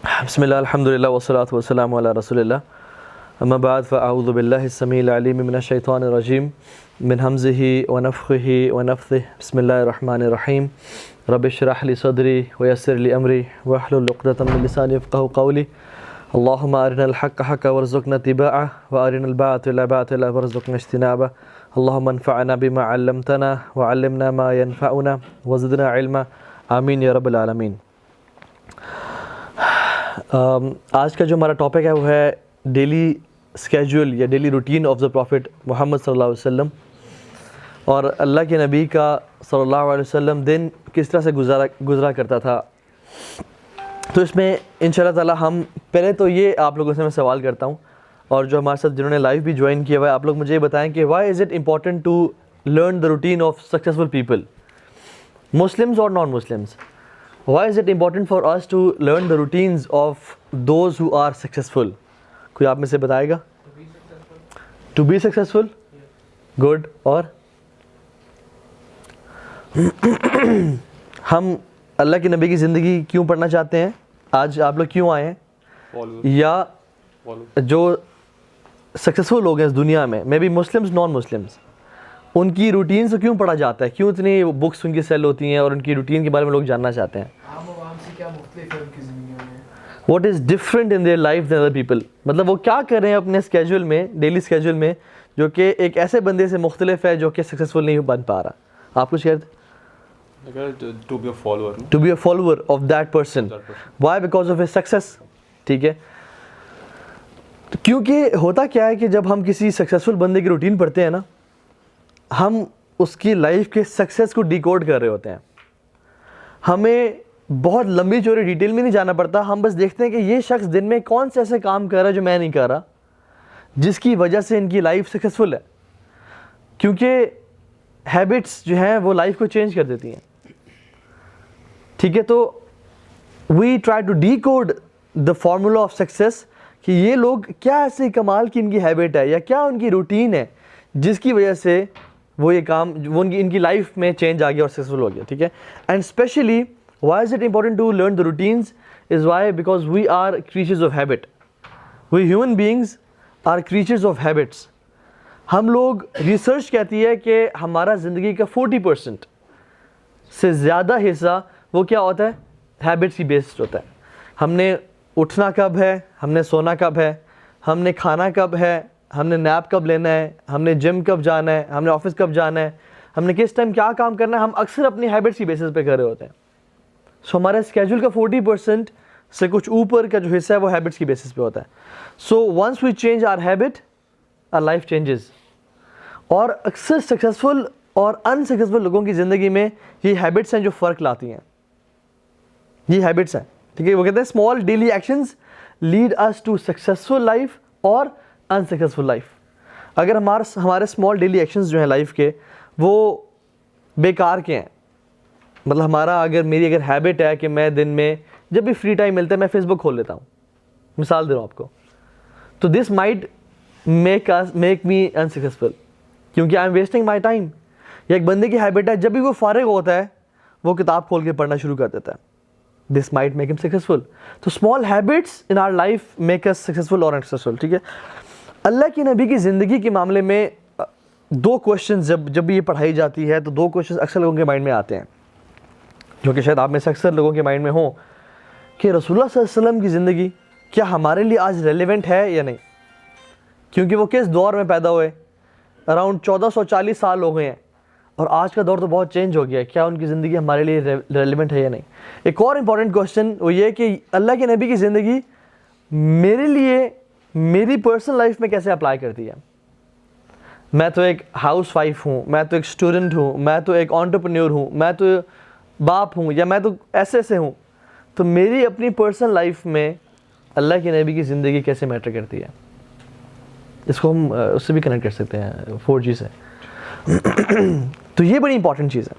بسم اللہ الحمدللہ والصلاة والسلام علی رسول اللہ اما بعد فاعوذ باللہ السمیع العلیم من الشیطان الرجیم من حمزہ ونفخہ ونفثہ بسم اللہ الرحمن الرحیم رب اشرح لی صدری ویسر لی امری واحلل عقدۃ من لسانی یفقہوا قولی اللہم ارنا الحق حقا وارزقنا اتباعہ وارنا الباطل باطلا وارزقنا اجتنابہ اللہم انفعنا بما علمتنا وعلمنا ما ينفعنا وزدنا علما آمین یا رب العالمین۔ آج کا جو ہمارا ٹاپک ہے وہ ہے ڈیلی اسکیجول یا daily routine of the prophet Muhammad صلی اللہ علیہ وسلم، اور اللہ کے نبی کا صلی اللہ علیہ وسلم دن کس طرح سے گزرا کرتا تھا۔ تو اس میں انشاءاللہ تعالی ہم پہلے تو یہ آپ لوگوں سے میں سوال کرتا ہوں، اور جو ہمارے ساتھ جنہوں نے لائیو بھی جوائن کیا ہوا ہے، آپ لوگ مجھے یہ بتائیں کہ why is it important to learn the routine of successful people, Muslims اور non Muslims? Why is it important for us to learn the routines of those who are successful? کوئی آپ میں سے بتائے گا؟ To be successful? Good. اور ہم اللہ کے نبی کی زندگی کیوں پڑھنا چاہتے ہیں؟ آج آپ لوگ کیوں آئے ہیں؟ یا جو سکسیزفل لوگ ہیں اس دنیا میں، maybe Muslims non Muslims, ان کی روٹین سے کیوں پڑھا جاتا ہے؟ کیوں اتنی بکس ان کی سیل ہوتی ہیں اور ان کی روٹین کے بارے میں لوگ جاننا چاہتے ہیں؟ What is different in their life than other people, مطلب وہ کیا کر رہے ہیں اپنے اسکیجول میں، ڈیلی اسکیجول میں، جو کہ ایک ایسے بندے سے مختلف ہے جو کہ سکسیزفل نہیں بن پا رہا۔ آپ کچھ کہتے ہیں؟ To be a follower of that person. Why? Because of his success. ٹھیک ہے، کیونکہ ہوتا کیا ہے کہ جب ہم کسی سکسیزفل بندے کی روٹین پڑھتے ہیں نا، ہم اس کی لائف کے سکسیس کو ڈیکوڈ کر رہے ہوتے ہیں۔ ہمیں بہت لمبی چوڑی ڈیٹیل میں نہیں جانا پڑتا، ہم بس دیکھتے ہیں کہ یہ شخص دن میں کون سے ایسے کام کر رہا ہے جو میں نہیں کر رہا، جس کی وجہ سے ان کی لائف سکسیزفل ہے، کیونکہ ہیبٹس جو ہیں وہ لائف کو چینج کر دیتی ہیں۔ ٹھیک ہے، تو we try to decode the formula of success, کہ یہ لوگ کیا ایسے کمال کی ان کی ہیبٹ ہے یا کیا ان کی روٹین ہے جس کی وجہ سے وہ یہ کام وہ ان کی لائف میں چینج آ گیا اور سکسیزفل ہو گیا۔ ٹھیک ہے، and specially why is it important to learn the routines is why because we are creatures of habit. We human beings are creatures of habits. ہم لوگ ریسرچ کہتی ہے کہ ہمارا زندگی کا 40% سے زیادہ حصہ وہ کیا ہوتا ہے؟ ہیبٹس کی بیسڈ ہوتا ہے۔ ہم نے اٹھنا کب ہے، ہم نے سونا کب ہے، ہم نے کھانا کب ہے، ہم نے نیپ کب لینا ہے، ہم نے جم کب جانا ہے، ہم نے آفس کب جانا ہے، ہم نے کس ٹائم کیا کام کرنا ہے، ہم اکثر اپنی ہیبٹس کی بیسس پہ کر رہے ہوتے ہیں۔ سو ہمارے اسکیجول کا 40% سے کچھ اوپر کا جو حصہ ہے وہ ہیبٹس کی بیسس پہ ہوتا ہے۔ So once we change our habit, our life changes. اور اکثر سکسیزفل اور ان سکسیزفل لوگوں کی زندگی میں یہ ہیبٹس ہیں جو فرق لاتی ہیں، یہ ہیبٹس ہیں۔ ٹھیک ہے، وہ کہتے ہیں small daily actions lead us to successful life اور انسکسیزفل لائف۔ اگر ہمارے اسمال ڈیلی ایکشنز جو ہیں لائف کے وہ بیکار کے ہیں، مطلب میری اگر ہیبٹ ہے کہ میں دن میں جب بھی فری ٹائم ملتا ہے میں فیس بک کھول لیتا ہوں، مثال دے رہا ہوں آپ کو، تو this might make me unsuccessful, کیونکہ I am wasting my time. یا ایک بندے کی ہیبٹ ہے جب بھی وہ فارغ ہوتا ہے وہ کتاب کھول کے پڑھنا شروع کر دیتا ہے، دس مائٹ میک ہم سکسیزفل۔ تو small habits in our life make us successful اور انسکسیزفل۔ ٹھیک ہے، اللہ کی نبی کی زندگی کے معاملے میں دو کوشچنز جب بھی یہ پڑھائی جاتی ہے تو دو کوشچنز اکثر لوگوں کے مائنڈ میں آتے ہیں، جو کہ شاید آپ میں سے اکثر لوگوں کے مائنڈ میں ہوں، کہ رسول اللہ صلی اللہ علیہ وسلم کی زندگی کیا ہمارے لیے آج ریلیونٹ ہے یا نہیں؟ کیونکہ وہ کس دور میں پیدا ہوئے؟ اراؤنڈ 1440 سال ہو گئے ہیں، اور آج کا دور تو بہت چینج ہو گیا ہے، کیا ان کی زندگی ہمارے لیے ریلیونٹ ہے یا نہیں؟ ایک اور امپورٹنٹ کوشچن وہ یہ کہ اللہ کے نبی کی زندگی میرے لیے میری پرسنل لائف میں کیسے اپلائی کرتی ہے؟ میں تو ایک ہاؤس وائف ہوں، میں تو ایک اسٹوڈنٹ ہوں، میں تو ایک انٹرپرینیور ہوں، میں تو باپ ہوں، یا میں تو ایسے ہوں، تو میری اپنی پرسنل لائف میں اللہ کے نبی کی زندگی کیسے میٹر کرتی ہے؟ اس کو ہم اس سے بھی کنیکٹ کر سکتے ہیں 4G سے۔ تو یہ بڑی امپورٹنٹ چیز ہے۔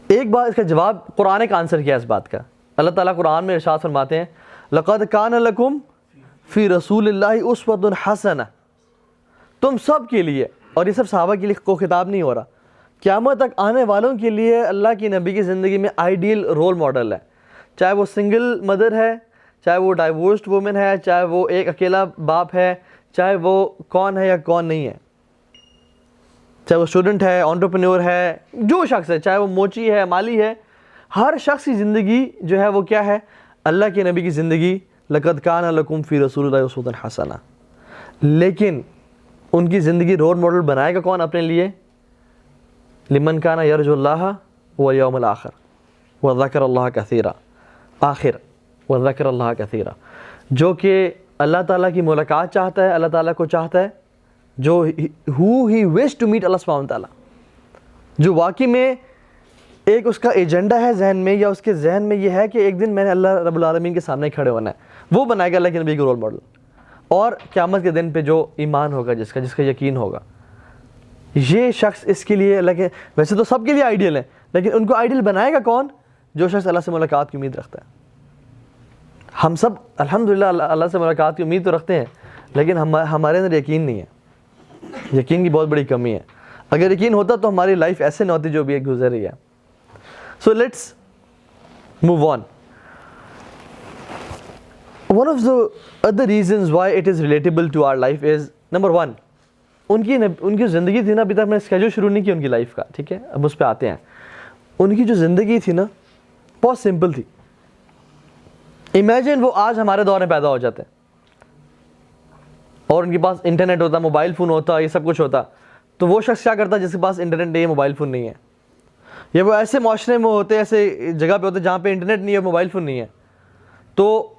ایک بات اس کا جواب قرآن کا آنسر کیا ہے اس بات کا۔ اللہ تعالیٰ قرآن میں ارشاد فرماتے ہیں لَقَدْ كَانَ لَكُمْ فِي رَسُولِ اللَّهِ أُسْوَةٌ حَسَنَةٌ، تم سب کے لیے، اور یہ سب صحابہ کے لیے کو خطاب نہیں ہو رہا، قیامت تک آنے والوں کے لیے اللہ کی نبی کی زندگی میں آئیڈیل رول ماڈل ہے۔ چاہے وہ سنگل مدر ہے, چاہے وہ ڈائیورسڈ وومن ہے, چاہے وہ ایک اکیلا باپ ہے, چاہے وہ کون ہے یا کون نہیں ہے, چاہے وہ اسٹوڈنٹ ہے, انٹرپرینور ہے, جو شخص ہے, چاہے وہ موچی ہے, مالی ہے, ہر شخص کی زندگی جو ہے وہ کیا ہے, اللہ کے نبی کی زندگی, لَقَدْ كَانَ لَكُمْ فِي رَسُولِ اللَّهِ أُسْوَةٌ حَسَنَةٌ. لیکن ان کی زندگی رول ماڈل بنائے گا کون اپنے لیے؟ لمن کان یرجو اللہ والیوم الآخر وذکر اللہ کثیرا, آخر وذکر اللہ کثیرا, جو کہ اللہ تعالیٰ کی ملاقات چاہتا ہے, اللہ تعالیٰ کو چاہتا ہے, جو who he wish to meet اللہ سبحانہ تعالیٰ, جو واقعی میں ایک اس کا ایجنڈا ہے ذہن میں, یا اس کے ذہن میں یہ ہے کہ ایک دن میں نے اللہ رب العالمین کے سامنے کھڑے ہونا ہے, وہ بنائے گا اللہ کے نبی کا رول ماڈل. اور قیامت کے دن پہ جو ایمان ہوگا, جس کا یقین ہوگا, یہ شخص اس کے لیے اللہ کے, ویسے تو سب کے لیے آئیڈیل ہے, لیکن ان کو آئیڈیل بنائے گا کون؟ جو شخص اللہ سے ملاقات کی امید رکھتا ہے. ہم سب الحمدللہ اللہ سے ملاقات کی امید تو رکھتے ہیں, لیکن ہمارے اندر یقین نہیں ہے. یقین کی بہت بڑی کمی ہے. اگر یقین ہوتا تو ہماری لائف ایسے نہ ہوتی جو بھی ایک گزر رہی ہے. So let's move on. One of the other reasons why it is relatable to our life is number one, ان کی زندگی تھی نا, ابھی تک میں اسکیجول شروع نہیں کی ان کی لائف کا, ٹھیک ہے, اب اس پہ آتے ہیں. ان کی جو زندگی تھی نا بہت سمپل تھی. امیجن وہ آج ہمارے دور میں پیدا ہو جاتے ہیں اور ان کے پاس انٹرنیٹ ہوتا, موبائل فون ہوتا, یہ سب کچھ ہوتا, تو وہ شخص کیا کرتا جس کے پاس انٹرنیٹ نہیں ہے, موبائل فون نہیں ہے, یا وہ ایسے معاشرے میں ہوتے, ایسے جگہ پہ ہوتے جہاں پہ انٹرنیٹ نہیں ہے, موبائل فون نہیں ہے, تو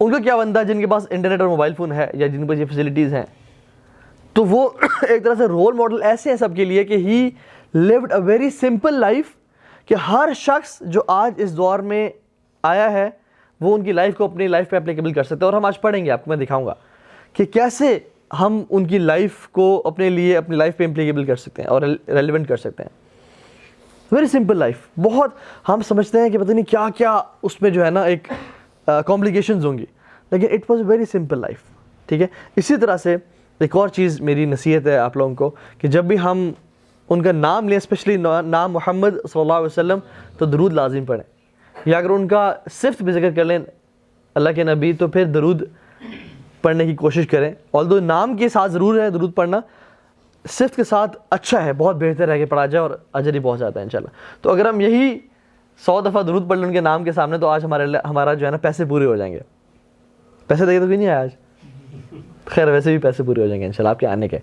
ان کا کیا بنتا ہے جن کے پاس انٹرنیٹ اور موبائل فون ہے یا جن کے پاس یہ فیسلٹیز ہیں. تو وہ ایک طرح سے رول ماڈل ایسے ہیں سب کے لیے کہ he lived a very simple life, کہ ہر شخص جو آج اس دور میں آیا ہے وہ ان کی لائف کو اپنی لائف پہ اپلیکیبل کر سکتے ہیں. اور ہم آج پڑھیں گے, آپ کو میں دکھاؤں گا کہ کیسے ہم ان کی لائف کو اپنے لیے اپنی لائف پہ اپلیکیبل کر سکتے ہیں اور ریلیونٹ کر سکتے ہیں. Very simple life. بہت ہم سمجھتے ہیں کہ پتہ نہیں کیا کیا اس میں جو ہے نا ایک کمپلیکیشنز ہوں گی, لیکن it was a very simple life. ٹھیک ہے. اسی طرح سے ایک اور چیز میری نصیحت ہے آپ لوگوں کو کہ جب بھی ہم ان کا نام لیں, اسپیشلی نام محمد صلی اللہ علیہ وسلم, تو درود لازم پڑھیں, یا اگر ان کا صفت بھی ذکر کر لیں اللہ کے نبی تو پھر درود پڑھنے کی کوشش کریں. آلدو نام کے ساتھ ضرور ہے درود پڑھنا, صفت کے ساتھ اچھا ہے, بہت بہتر ہے کہ پڑھا جائے اور اجر ہی بہت جاتا ہے انشاءاللہ. تو اگر ہم یہی 100 دفعہ درود پڑھ لیں ان کے نام کے سامنے, تو آج ہمارا جو ہے نا پیسے پورے ہو جائیں گے. پیسے دیکھے تو کوئی نہیں آیا آج, خیر ویسے بھی پیسے پورے ہو جائیں گے انشاءاللہ آپ کے آنے کے.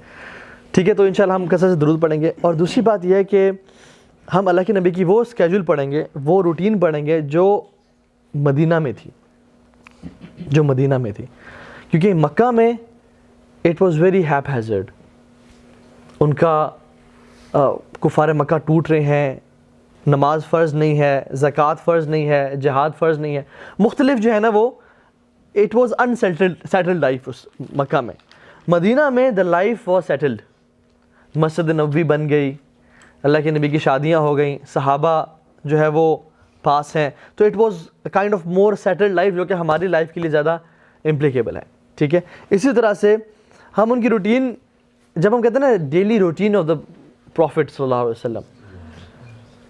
ٹھیک ہے. تو انشاءاللہ ہم کثرت سے درود پڑھیں گے. اور دوسری بات یہ ہے کہ ہم اللہ کے نبی کی وہ اسکیجول پڑھیں گے, وہ روٹین پڑھیں گے جو مدینہ میں تھی, کیونکہ مکہ میں it was very haphazard. ان کا کفار مکہ ٹوٹ رہے ہیں, نماز فرض نہیں ہے, زکوٰۃ فرض نہیں ہے, جہاد فرض نہیں ہے, مختلف جو ہے نا وہ اٹ واز سیٹلڈ لائف اس مکہ میں. مدینہ میں the life was settled. Masjid Nabawi بن گئی, اللہ کے نبی کی شادیاں ہو گئیں, صحابہ جو ہے وہ پاس ہیں, تو it was kind of more settled life, جو کہ ہماری لائف کے لیے زیادہ امپلیکیبل ہے. ٹھیک ہے. اسی طرح سے ہم ان کی روٹین, جب ہم کہتے ہیں نا daily routine of the prophet صلی اللہ علیہ وسلم,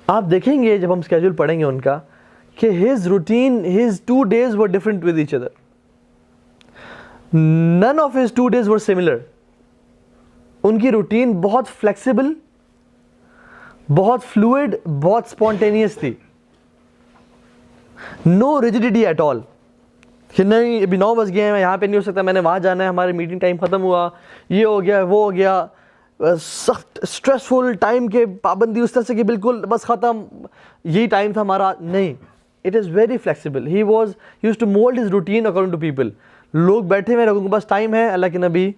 آپ دیکھیں گے جب ہم اسکیجول پڑھیں گے ان کا کہ his routine, his 2 days were different with each other. None of his 2 days were similar. ان کی روٹین بہت فلیکسیبل, بہت فلوئڈ, بہت اسپونٹینیس تھی. نو ریجیڈیٹی ایٹ آل, کہ نہیں ابھی 9 بج گئے ہیں, میں یہاں پہ نہیں ہو سکتا, میں نے وہاں جانا ہے, ہماری میٹنگ ٹائم ختم ہوا, یہ ہو گیا وہ ہو گیا, سخت اسٹریسفل ٹائم کے پابندی اس طرح سے کہ بالکل بس ختم, یہی ٹائم تھا ہمارا. نہیں, it is very flexible. He used to mold his routine according to people. لوگ بیٹھے ہوئے, لوگوں کے پاس ٹائم ہے, اللہ کے نبی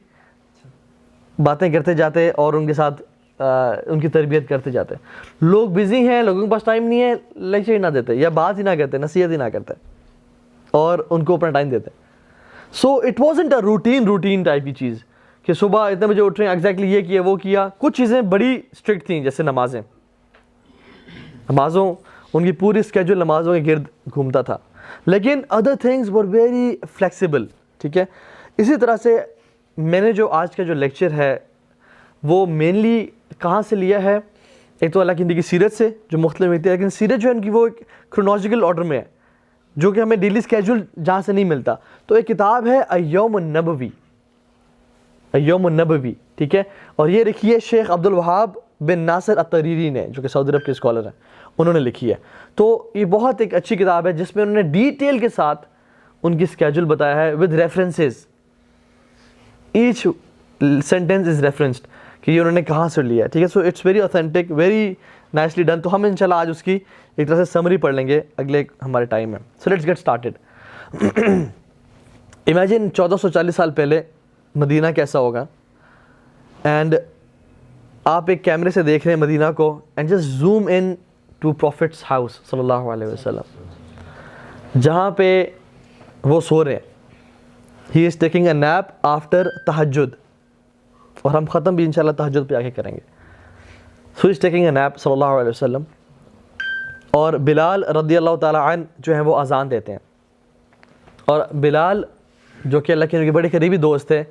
باتیں کرتے جاتے اور ان کے ساتھ ان کی تربیت کرتے جاتے. لوگ بزی ہیں, لوگوں کے پاس ٹائم نہیں ہے, لیکچر ہی نہ دیتے یا بات ہی نہ کرتے, نصیحت ہی نہ کرتے اور ان کو اپنا ٹائم دیتے. So it wasn't a routine type کی چیز کہ صبح اتنے بجے اٹھ رہے ہیں, ایگزیکٹلی یہ کیا وہ کیا. کچھ چیزیں بڑی اسٹرکٹ تھیں, جیسے نمازوں ان کی پوری اسکیجول نمازوں کے گرد گھومتا تھا, لیکن other things were very flexible. ٹھیک ہے. اسی طرح سے میں نے جو آج کا جو لیکچر ہے وہ مینلی کہاں سے لیا ہے, ایک تو اللہ کی نبی کی سیرت سے جو مختلف ہوتی ہے, لیکن سیرت جو ہے ان کی وہ ایک کرونالوجیکل آرڈر میں ہے. جو کہ ہمیں ڈیلی اسکیجول جہاں سے نہیں ملتا. تو ایک کتاب ہے ایوم النبوی, ایوم النبوی, ٹھیک ہے, اور یہ لکھی ہے شیخ عبد الوہاب بن ناصر الطریری نے, جو کہ سعودی عرب کے اسکالر ہیں, انہوں نے لکھی ہے. تو یہ بہت ایک اچھی کتاب ہے جس میں انہوں نے ڈیٹیل کے ساتھ ان کی اسکیجول بتایا ہے with references, each sentence is referenced کہ یہ انہوں نے کہاں سے لیا ہے, ٹھیک ہے. So it's very authentic, very nicely done. تو ہم انشاءاللہ آج اس کی ایک طرح سے سمری پڑھ لیں گے اگلے ہمارے ٹائم میں. So let's get started. Imagine 1440 سال پہلے مدینہ کیسا ہوگا, اینڈ آپ ایک کیمرے سے دیکھ رہے ہیں مدینہ کو, and just zoom in to prophet's house صلی اللہ علیہ وسلم, جہاں پہ وہ سو رہے ہیں. He is taking a nap after تہجد, اور ہم ختم بھی انشاءاللہ تہجد پہ آ کے کریں گے. سو از ٹیکنگ اے نیپ صلی اللہ علیہ وسلم, اور بلال رضی اللہ تعالیٰ عنہ جو ہیں وہ اذان دیتے ہیں. اور بلال جو کہ اللہ کے بڑے قریبی دوست تھے,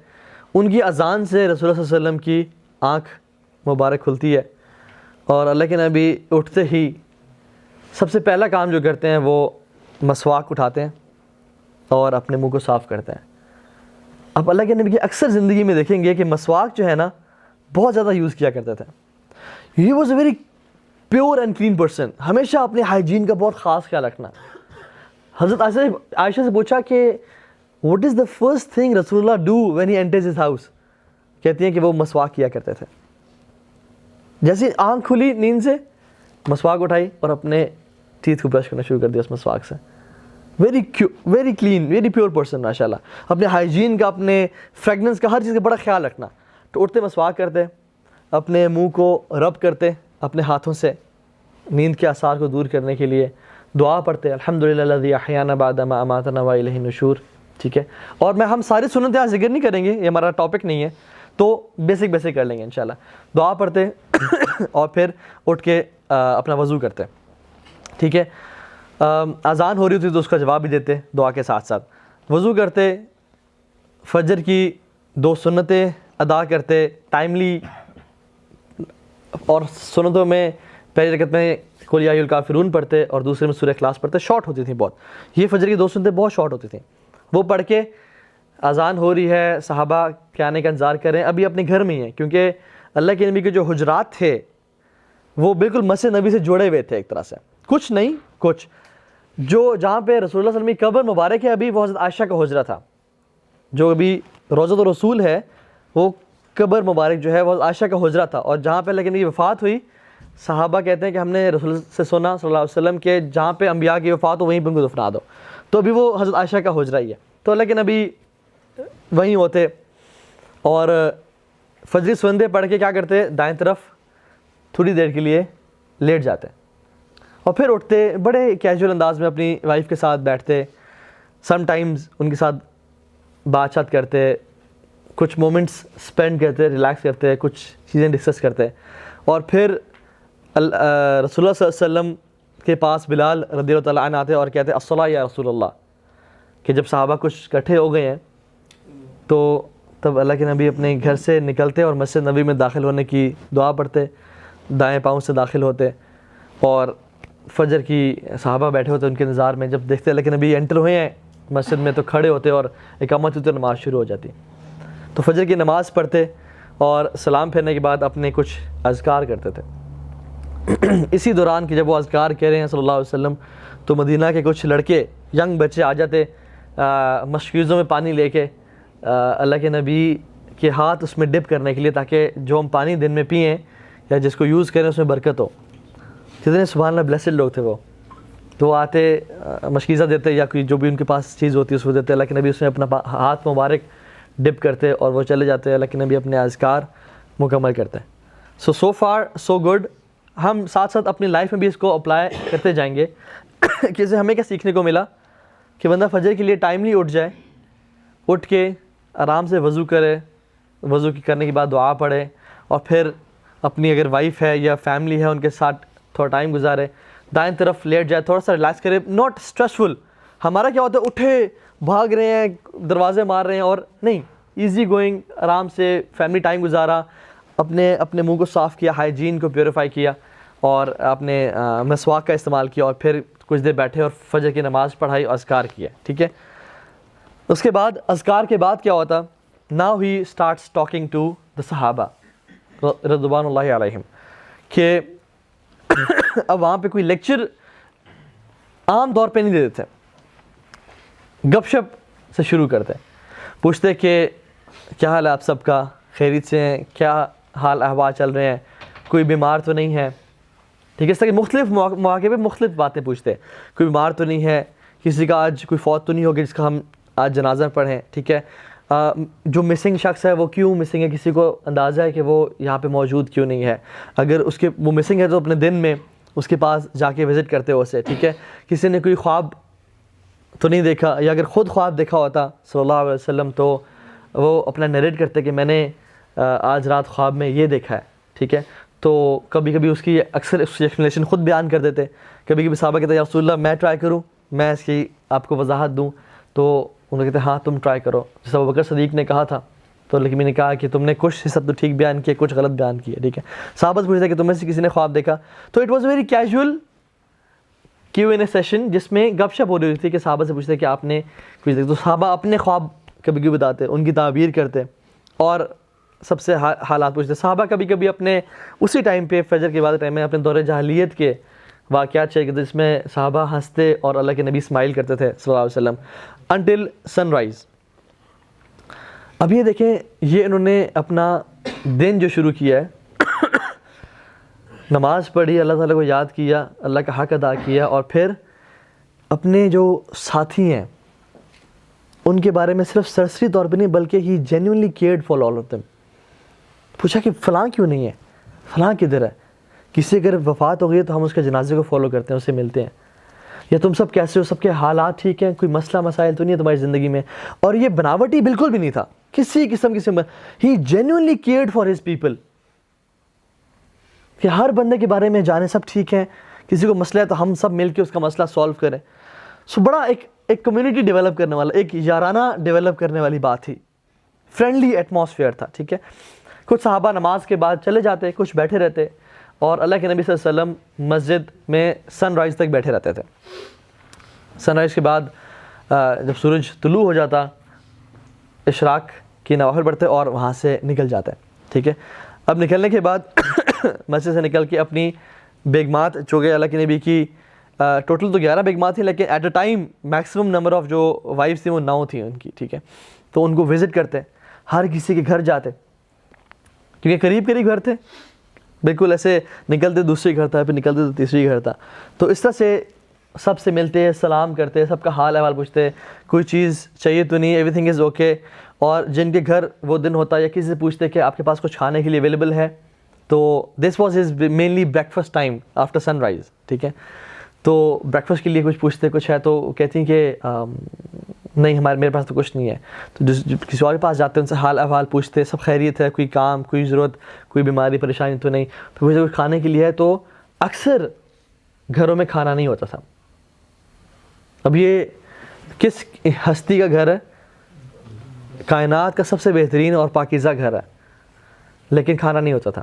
ان کی اذان سے رسول اللہ صلی اللہ علیہ وسلم کی آنکھ مبارک کھلتی ہے, اور اللہ کے نبی اٹھتے ہی سب سے پہلا کام جو کرتے ہیں وہ مسواک اٹھاتے ہیں اور اپنے منہ کو صاف کرتے ہیں. اب اللہ کے نبی کی اکثر زندگی میں دیکھیں گے کہ مسواک جو ہے نا بہت زیادہ یوز کیا کرتے تھے. He was a very pure and clean person, ہمیشہ اپنے ہائیجین کا بہت خاص خیال رکھنا. حضرت عائشہ سے پوچھا کہ what is the first thing رسول اللہ do when he enters his house, کہتی ہیں کہ وہ مسواک کیا کرتے تھے. جیسے آنکھ کھلی نیند سے, مسواک اٹھائی اور اپنے ٹیتھ کو برش کرنا شروع کر دیا اس مسواک سے. Very clean, very pure person ماشاء اللہ. اپنے ہائیجین کا, اپنے فریگننس کا, ہر چیز کا بڑا خیال رکھنا. تو اٹھتے مسواک کرتے, اپنے منہ کو رب کرتے اپنے ہاتھوں سے نیند کے آثار کو دور کرنے کے لیے, دعا پڑھتے الحمدللہ الذی احیانا بعد ما اماتنا والیہ النشور, ٹھیک ہے. اور ہم ساری سنتیں آج ذکر نہیں کریں گے, یہ ہمارا ٹاپک نہیں ہے, تو بیسک کر لیں گے انشاءاللہ. دعا پڑھتے اور پھر اٹھ کے اپنا وضو کرتے, ٹھیک ہے. اذان ہو رہی ہوتی تو اس کا جواب بھی دیتے دعا کے ساتھ ساتھ. وضو کرتے, فجر کی 2 سنتیں ادا کرتے ٹائملی, اور سنتوں میں پہلی رکعت میں قل یا ایھا الکافرون پڑھتے اور دوسرے میں سورہ اخلاص پڑھتے. شارٹ ہوتی تھیں بہت, یہ فجر کی 2 سنتیں بہت شارٹ ہوتی تھیں. وہ پڑھ کے اذان ہو رہی ہے, صحابہ کے آنے کا انتظار کریں, ابھی اپنے گھر میں ہی ہیں, کیونکہ اللہ کے نبی کے جو حجرات تھے وہ بالکل مسجد نبی سے جڑے ہوئے تھے ایک طرح سے, کچھ نہیں کچھ. جو جہاں پہ رسول اللہ صلی اللہ علیہ وسلم کی قبر مبارک ہے ابھی, وہ حضرت عائشہ کا حجرہ تھا. جو ابھی روضۃ الرسول ہے وہ قبر مبارک جو ہے وہ عائشہ کا حجرہ تھا. اور جہاں پہ اللہ کے نبی کی وفات ہوئی, صحابہ کہتے ہیں کہ ہم نے رسول اللہ سے سنا صلی اللہ علیہ وسلم کے جہاں پہ انبیاء کی وفات ہو وہیں پہ ان کو دفنا دو. تو ابھی وہ حضرت عائشہ کا حجرہ ہی ہے. تو اللہ کے نبی وہیں ہوتے اور فجری سنتیں پڑھ کے کیا کرتے, دائیں طرف تھوڑی دیر کے لیے لیٹ جاتے اور پھر اٹھتے, بڑے کیجول انداز میں اپنی وائف کے ساتھ بیٹھتے, سم ٹائمز ان کے ساتھ بات چیت کرتے, کچھ مومنٹس اسپینڈ کرتے, ریلیکس کرتے, کچھ چیزیں ڈسکس کرتے. اور پھر رسول اللہ صلی اللہ علیہ وسلم کے پاس بلال رضی اللہ تعالیٰ عنہ آتے اور کہتے الصلاۃ یا رسول اللہ, کہ جب صحابہ کچھ اکٹھے ہو گئے ہیں تو تب اللہ کے نبی اپنے گھر سے نکلتے اور مسجد نبی میں داخل ہونے کی دعا پڑھتے, دائیں پاؤں سے داخل ہوتے, اور فجر کی صحابہ بیٹھے ہوتے ان کے انتظار میں. جب دیکھتے اللہ کے نبی انٹر ہوئے ہیں مسجد میں تو کھڑے ہوتے اور اقامت ہوتی, نماز شروع ہو جاتی. تو فجر کی نماز پڑھتے اور سلام پھیرنے کے بعد اپنے کچھ اذکار کرتے تھے. اسی دوران کہ جب وہ اذکار کہہ رہے ہیں صلی اللہ علیہ وسلم, تو مدینہ کے کچھ لڑکے, ینگ بچے آ جاتے مشکیزوں میں پانی لے کے, اللہ کے نبی کے ہاتھ اس میں ڈپ کرنے کے لیے, تاکہ جو ہم پانی دن میں پئیں یا جس کو یوز کریں اس میں برکت ہو. کتنے سبحان اللہ بلیسڈ لوگ تھے وہ. تو آتے مشکیزہ دیتے یا کوئی جو بھی ان کے پاس چیز ہوتی ہے اس کو دیتے, اللہ کے نبی اس میں اپنا ہاتھ مبارک ڈپ کرتے اور وہ چلے جاتے, اللہ کے نبی اپنے اذکار مکمل کرتے. سو فار سو گڈ. ہم ساتھ ساتھ اپنی لائف میں بھی اس کو اپلائی کرتے جائیں گے کہ اسے ہمیں کیا سیکھنے کو ملا, کہ بندہ فجر کے لیے ٹائملی اٹھ جائے, اٹھ کے آرام سے وضو کرے, وضو کرنے کے بعد دعا پڑھے, اور پھر اپنی اگر وائف ہے یا فیملی ہے ان کے ساتھ تھوڑا ٹائم گزارے, دائیں طرف لیٹ جائے, تھوڑا سا ریلیکس کرے, ناٹ اسٹریسفل. ہمارا کیا ہوتا ہے, اٹھے بھاگ رہے ہیں, دروازے مار رہے ہیں, اور نہیں, ایزی گوئنگ, آرام سے فیملی ٹائم گزارا, اپنے منہ کو صاف کیا, ہائیجین کو پیوریفائی کیا, اور اپنے مسواک کا استعمال کیا, اور پھر کچھ دیر بیٹھے اور فجر کی نماز پڑھائی اور اذکار کیا, ٹھیک ہے. اس کے بعد اذکار کے بعد کیا ہوتا, now he starts talking to the صحابہ رضوان اللہ علیہم, کہ اب وہاں پہ کوئی لیکچر عام طور پہ نہیں دے دیتے, گپ شپ سے شروع کرتے, پوچھتے کہ کیا حال ہے آپ سب کا, خیریت سے ہیں, کیا حال احوال چل رہے ہیں, کوئی بیمار تو نہیں ہے, ٹھیک ہے. اس طرح کہ مختلف مواقع پہ مختلف باتیں پوچھتے, کوئی بیمار تو نہیں ہے, کسی کا آج کوئی فوت تو نہیں ہوگی جس کا ہم آج جنازہ پڑھیں, ٹھیک ہے. جو مسنگ شخص ہے وہ کیوں مسنگ ہے, کسی کو اندازہ ہے کہ وہ یہاں پہ موجود کیوں نہیں ہے, اگر اس کے وہ مسنگ ہے تو اپنے دن میں اس کے پاس جا کے وزٹ کرتے ہو اسے, ٹھیک ہے. کسی نے کوئی خواب تو نہیں دیکھا, یا اگر خود خواب دیکھا ہوتا صلی اللہ علیہ وسلم تو وہ اپنا نریٹ کرتے کہ میں نے آج رات خواب میں یہ دیکھا ہے, ٹھیک ہے. تو کبھی کبھی اس کی اکثر اس کی ایکسپلینیشن خود بیان کر دیتے, کبھی کبھی صحابہ کہتے ہیں یا رسول اللہ میں ٹرائی کروں, میں اس کی آپ کو وضاحت دوں, تو انہوں نے کہتے ہیں ہاں تم ٹرائی کرو, جیسا ابوبکر صدیق نے کہا تھا. تو لیکن میں نے کہا کہ تم نے کچھ حصہ تو ٹھیک بیان کیا, کچھ غلط بیان کیا, ٹھیک ہے. صحابہ سے پوچھتے کہ تم میں سے کسی نے خواب دیکھا, تو it was very casual Q and A session جس میں گپ شپ ہو رہی تھی کہ صحابہ سے پوچھتے کہ آپ نے کچھ دیکھا, تو صحابہ اپنے خواب کبھی کبھی بتاتے, ان کی تعبیر کرتے اور سب سے حالات پوچھتے. صحابہ کبھی کبھی اپنے اسی ٹائم پہ فجر کے بعد ٹائم میں اپنے دور جاہلیت کے واقعات شیئر کرتے, جس میں صحابہ ہنستے اور اللہ کے نبی اسمائل کرتے تھے صلی اللہ علیہ وسلم انٹل سن رائز. اب یہ دیکھیں, یہ انہوں نے اپنا دن جو شروع کیا ہے, نماز پڑھی, اللہ تعالیٰ کو یاد کیا, اللہ کا حق ادا کیا, اور پھر اپنے جو ساتھی ہیں ان کے بارے میں صرف سرسری طور پہ نہیں بلکہ he genuinely cared for all of them. پوچھا کہ فلاں کیوں نہیں ہے, فلاں کدھر ہے, کسی اگر وفات ہو گئی تو ہم اس کے جنازے کو فالو کرتے ہیں, اسے ملتے ہیں, یا تم سب کیسے ہو, سب کے حالات ٹھیک ہیں, کوئی مسئلہ مسائل تو نہیں ہے تمہاری زندگی میں. اور یہ بناوٹی بالکل بھی نہیں تھا کسی قسم he genuinely cared for his people, کہ ہر بندے کے بارے میں جانے سب ٹھیک ہیں, کسی کو مسئلہ ہے تو ہم سب مل کے اس کا مسئلہ سولو کریں. سو بڑا ایک کمیونٹی ڈیولپ کرنے والا, ایک یارانہ ڈیولپ کرنے والی بات تھی, فرینڈلی ایٹماسفیئر تھا, ٹھیک ہے. کچھ صحابہ نماز کے بعد چلے جاتے, کچھ بیٹھے رہتے, اور اللہ کے نبی صلی اللہ علیہ وسلم مسجد میں سن رائز تک بیٹھے رہتے تھے. سن رائز کے بعد جب سورج طلوع ہو جاتا, اشراق کی نوافل پڑھتے اور وہاں سے نکل جاتے, ٹھیک ہے. اب نکلنے کے بعد مسجد سے نکل کے اپنی بیگمات, چونکہ اللہ کے نبی کی ٹوٹل تو 11 بیگمات تھیں, لیکن at a time maximum number of جو وائفس تھیں وہ 9 تھیں ان کی, ٹھیک ہے. تو ان کو وزٹ کرتے, ہر کسی کے گھر جاتے, کیونکہ قریب قریب گھر تھے, بالکل ایسے نکلتے دوسری گھر تھا, پھر نکلتے تو تیسری گھر تھا. تو اس طرح سے سب سے ملتے, سلام کرتے, سب کا حال احوال پوچھتے, کوئی چیز چاہیے تو نہیں, ایوری تھنگ از اوکے. اور جن کے گھر وہ دن ہوتا یا کسی سے پوچھتے کہ آپ کے پاس کچھ کھانے کے لیے اویلیبل ہے, تو this was his mainly breakfast time after sunrise, ٹھیک ہے. تو بریک فاسٹ کے لیے کچھ پوچھتے, کچھ ہے تو کہتی ہیں کہ نہیں میرے پاس تو کچھ نہیں ہے. تو کسی اور کے پاس جاتے, ان سے حال احوال پوچھتے, سب خیریت ہے, کوئی کام, کوئی ضرورت, کوئی بیماری پریشانی تو نہیں. تو کچھ کھانے کے لیے ہے, تو اکثر گھروں میں کھانا نہیں ہوتا تھا. اب یہ کس ہستی کا گھر ہے, کائنات کا سب سے بہترین اور پاکیزہ گھر ہے, لیکن کھانا نہیں ہوتا تھا.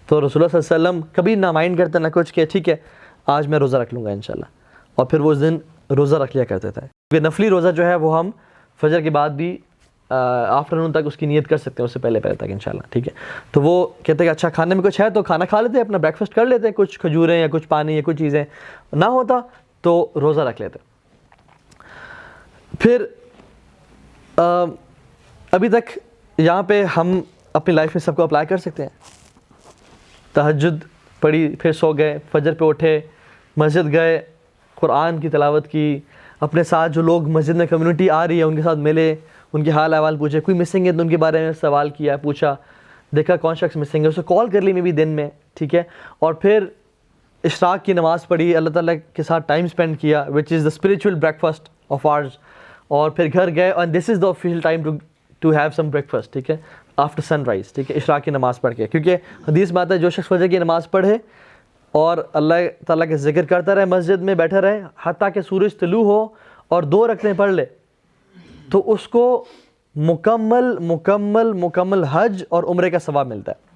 تو رسول اللہ صلی اللہ علیہ وسلم کبھی نہ مائنڈ کرتے نہ کچھ, کہ ٹھیک ہے آج میں روزہ رکھ لوں گا انشاءاللہ, اور پھر وہ اس دن روزہ رکھ لیا کرتے تھے. کیونکہ نفلی روزہ جو ہے وہ ہم فجر کے بعد بھی آفٹر نون تک اس کی نیت کر سکتے ہیں, اس سے پہلے تک انشاءاللہ, ٹھیک ہے. تو وہ کہتے ہیں کہ اچھا کھانے میں کچھ ہے تو کھانا کھا لیتے, اپنا بریک فاسٹ کر لیتے, کچھ کھجوریں یا کچھ پانی یا کچھ چیزیں, نہ ہوتا تو روزہ رکھ لیتے. پھر ابھی تک یہاں پہ ہم اپنی لائف میں سب کو اپلائی کر سکتے ہیں. تہجد پڑھی, پھر سو گئے, فجر پہ اٹھے, مسجد گئے, قرآن کی تلاوت کی, اپنے ساتھ جو لوگ مسجد میں کمیونٹی آ رہی ہے ان کے ساتھ ملے, ان کے حال احوال پوچھے, کوئی مسنگ ہے تو ان کے بارے میں سوال کیا, پوچھا, دیکھا کون شخص مسنگ ہے, اسے کال کر لی میں بھی دن میں, ٹھیک ہے. اور پھر اشراق کی نماز پڑھی, اللہ تعالیٰ کے ساتھ ٹائم اسپینڈ کیا, which is the spiritual breakfast of ours. اور پھر گھر گئے, اور this is the official time to have some breakfast, ٹھیک ہے, آفٹر سن رائز, ٹھیک ہے, اشراق کی نماز پڑھ کے. کیونکہ حدیث میں آتا ہے جو شخص فجر کی نماز پڑھے اور اللہ تعالیٰ کے ذکر کرتا رہے, مسجد میں بیٹھا رہے حتیٰ کہ سورج طلوع ہو اور 2 رکعتیں پڑھ لے, تو اس کو مکمل حج اور عمرے کا ثواب ملتا ہے.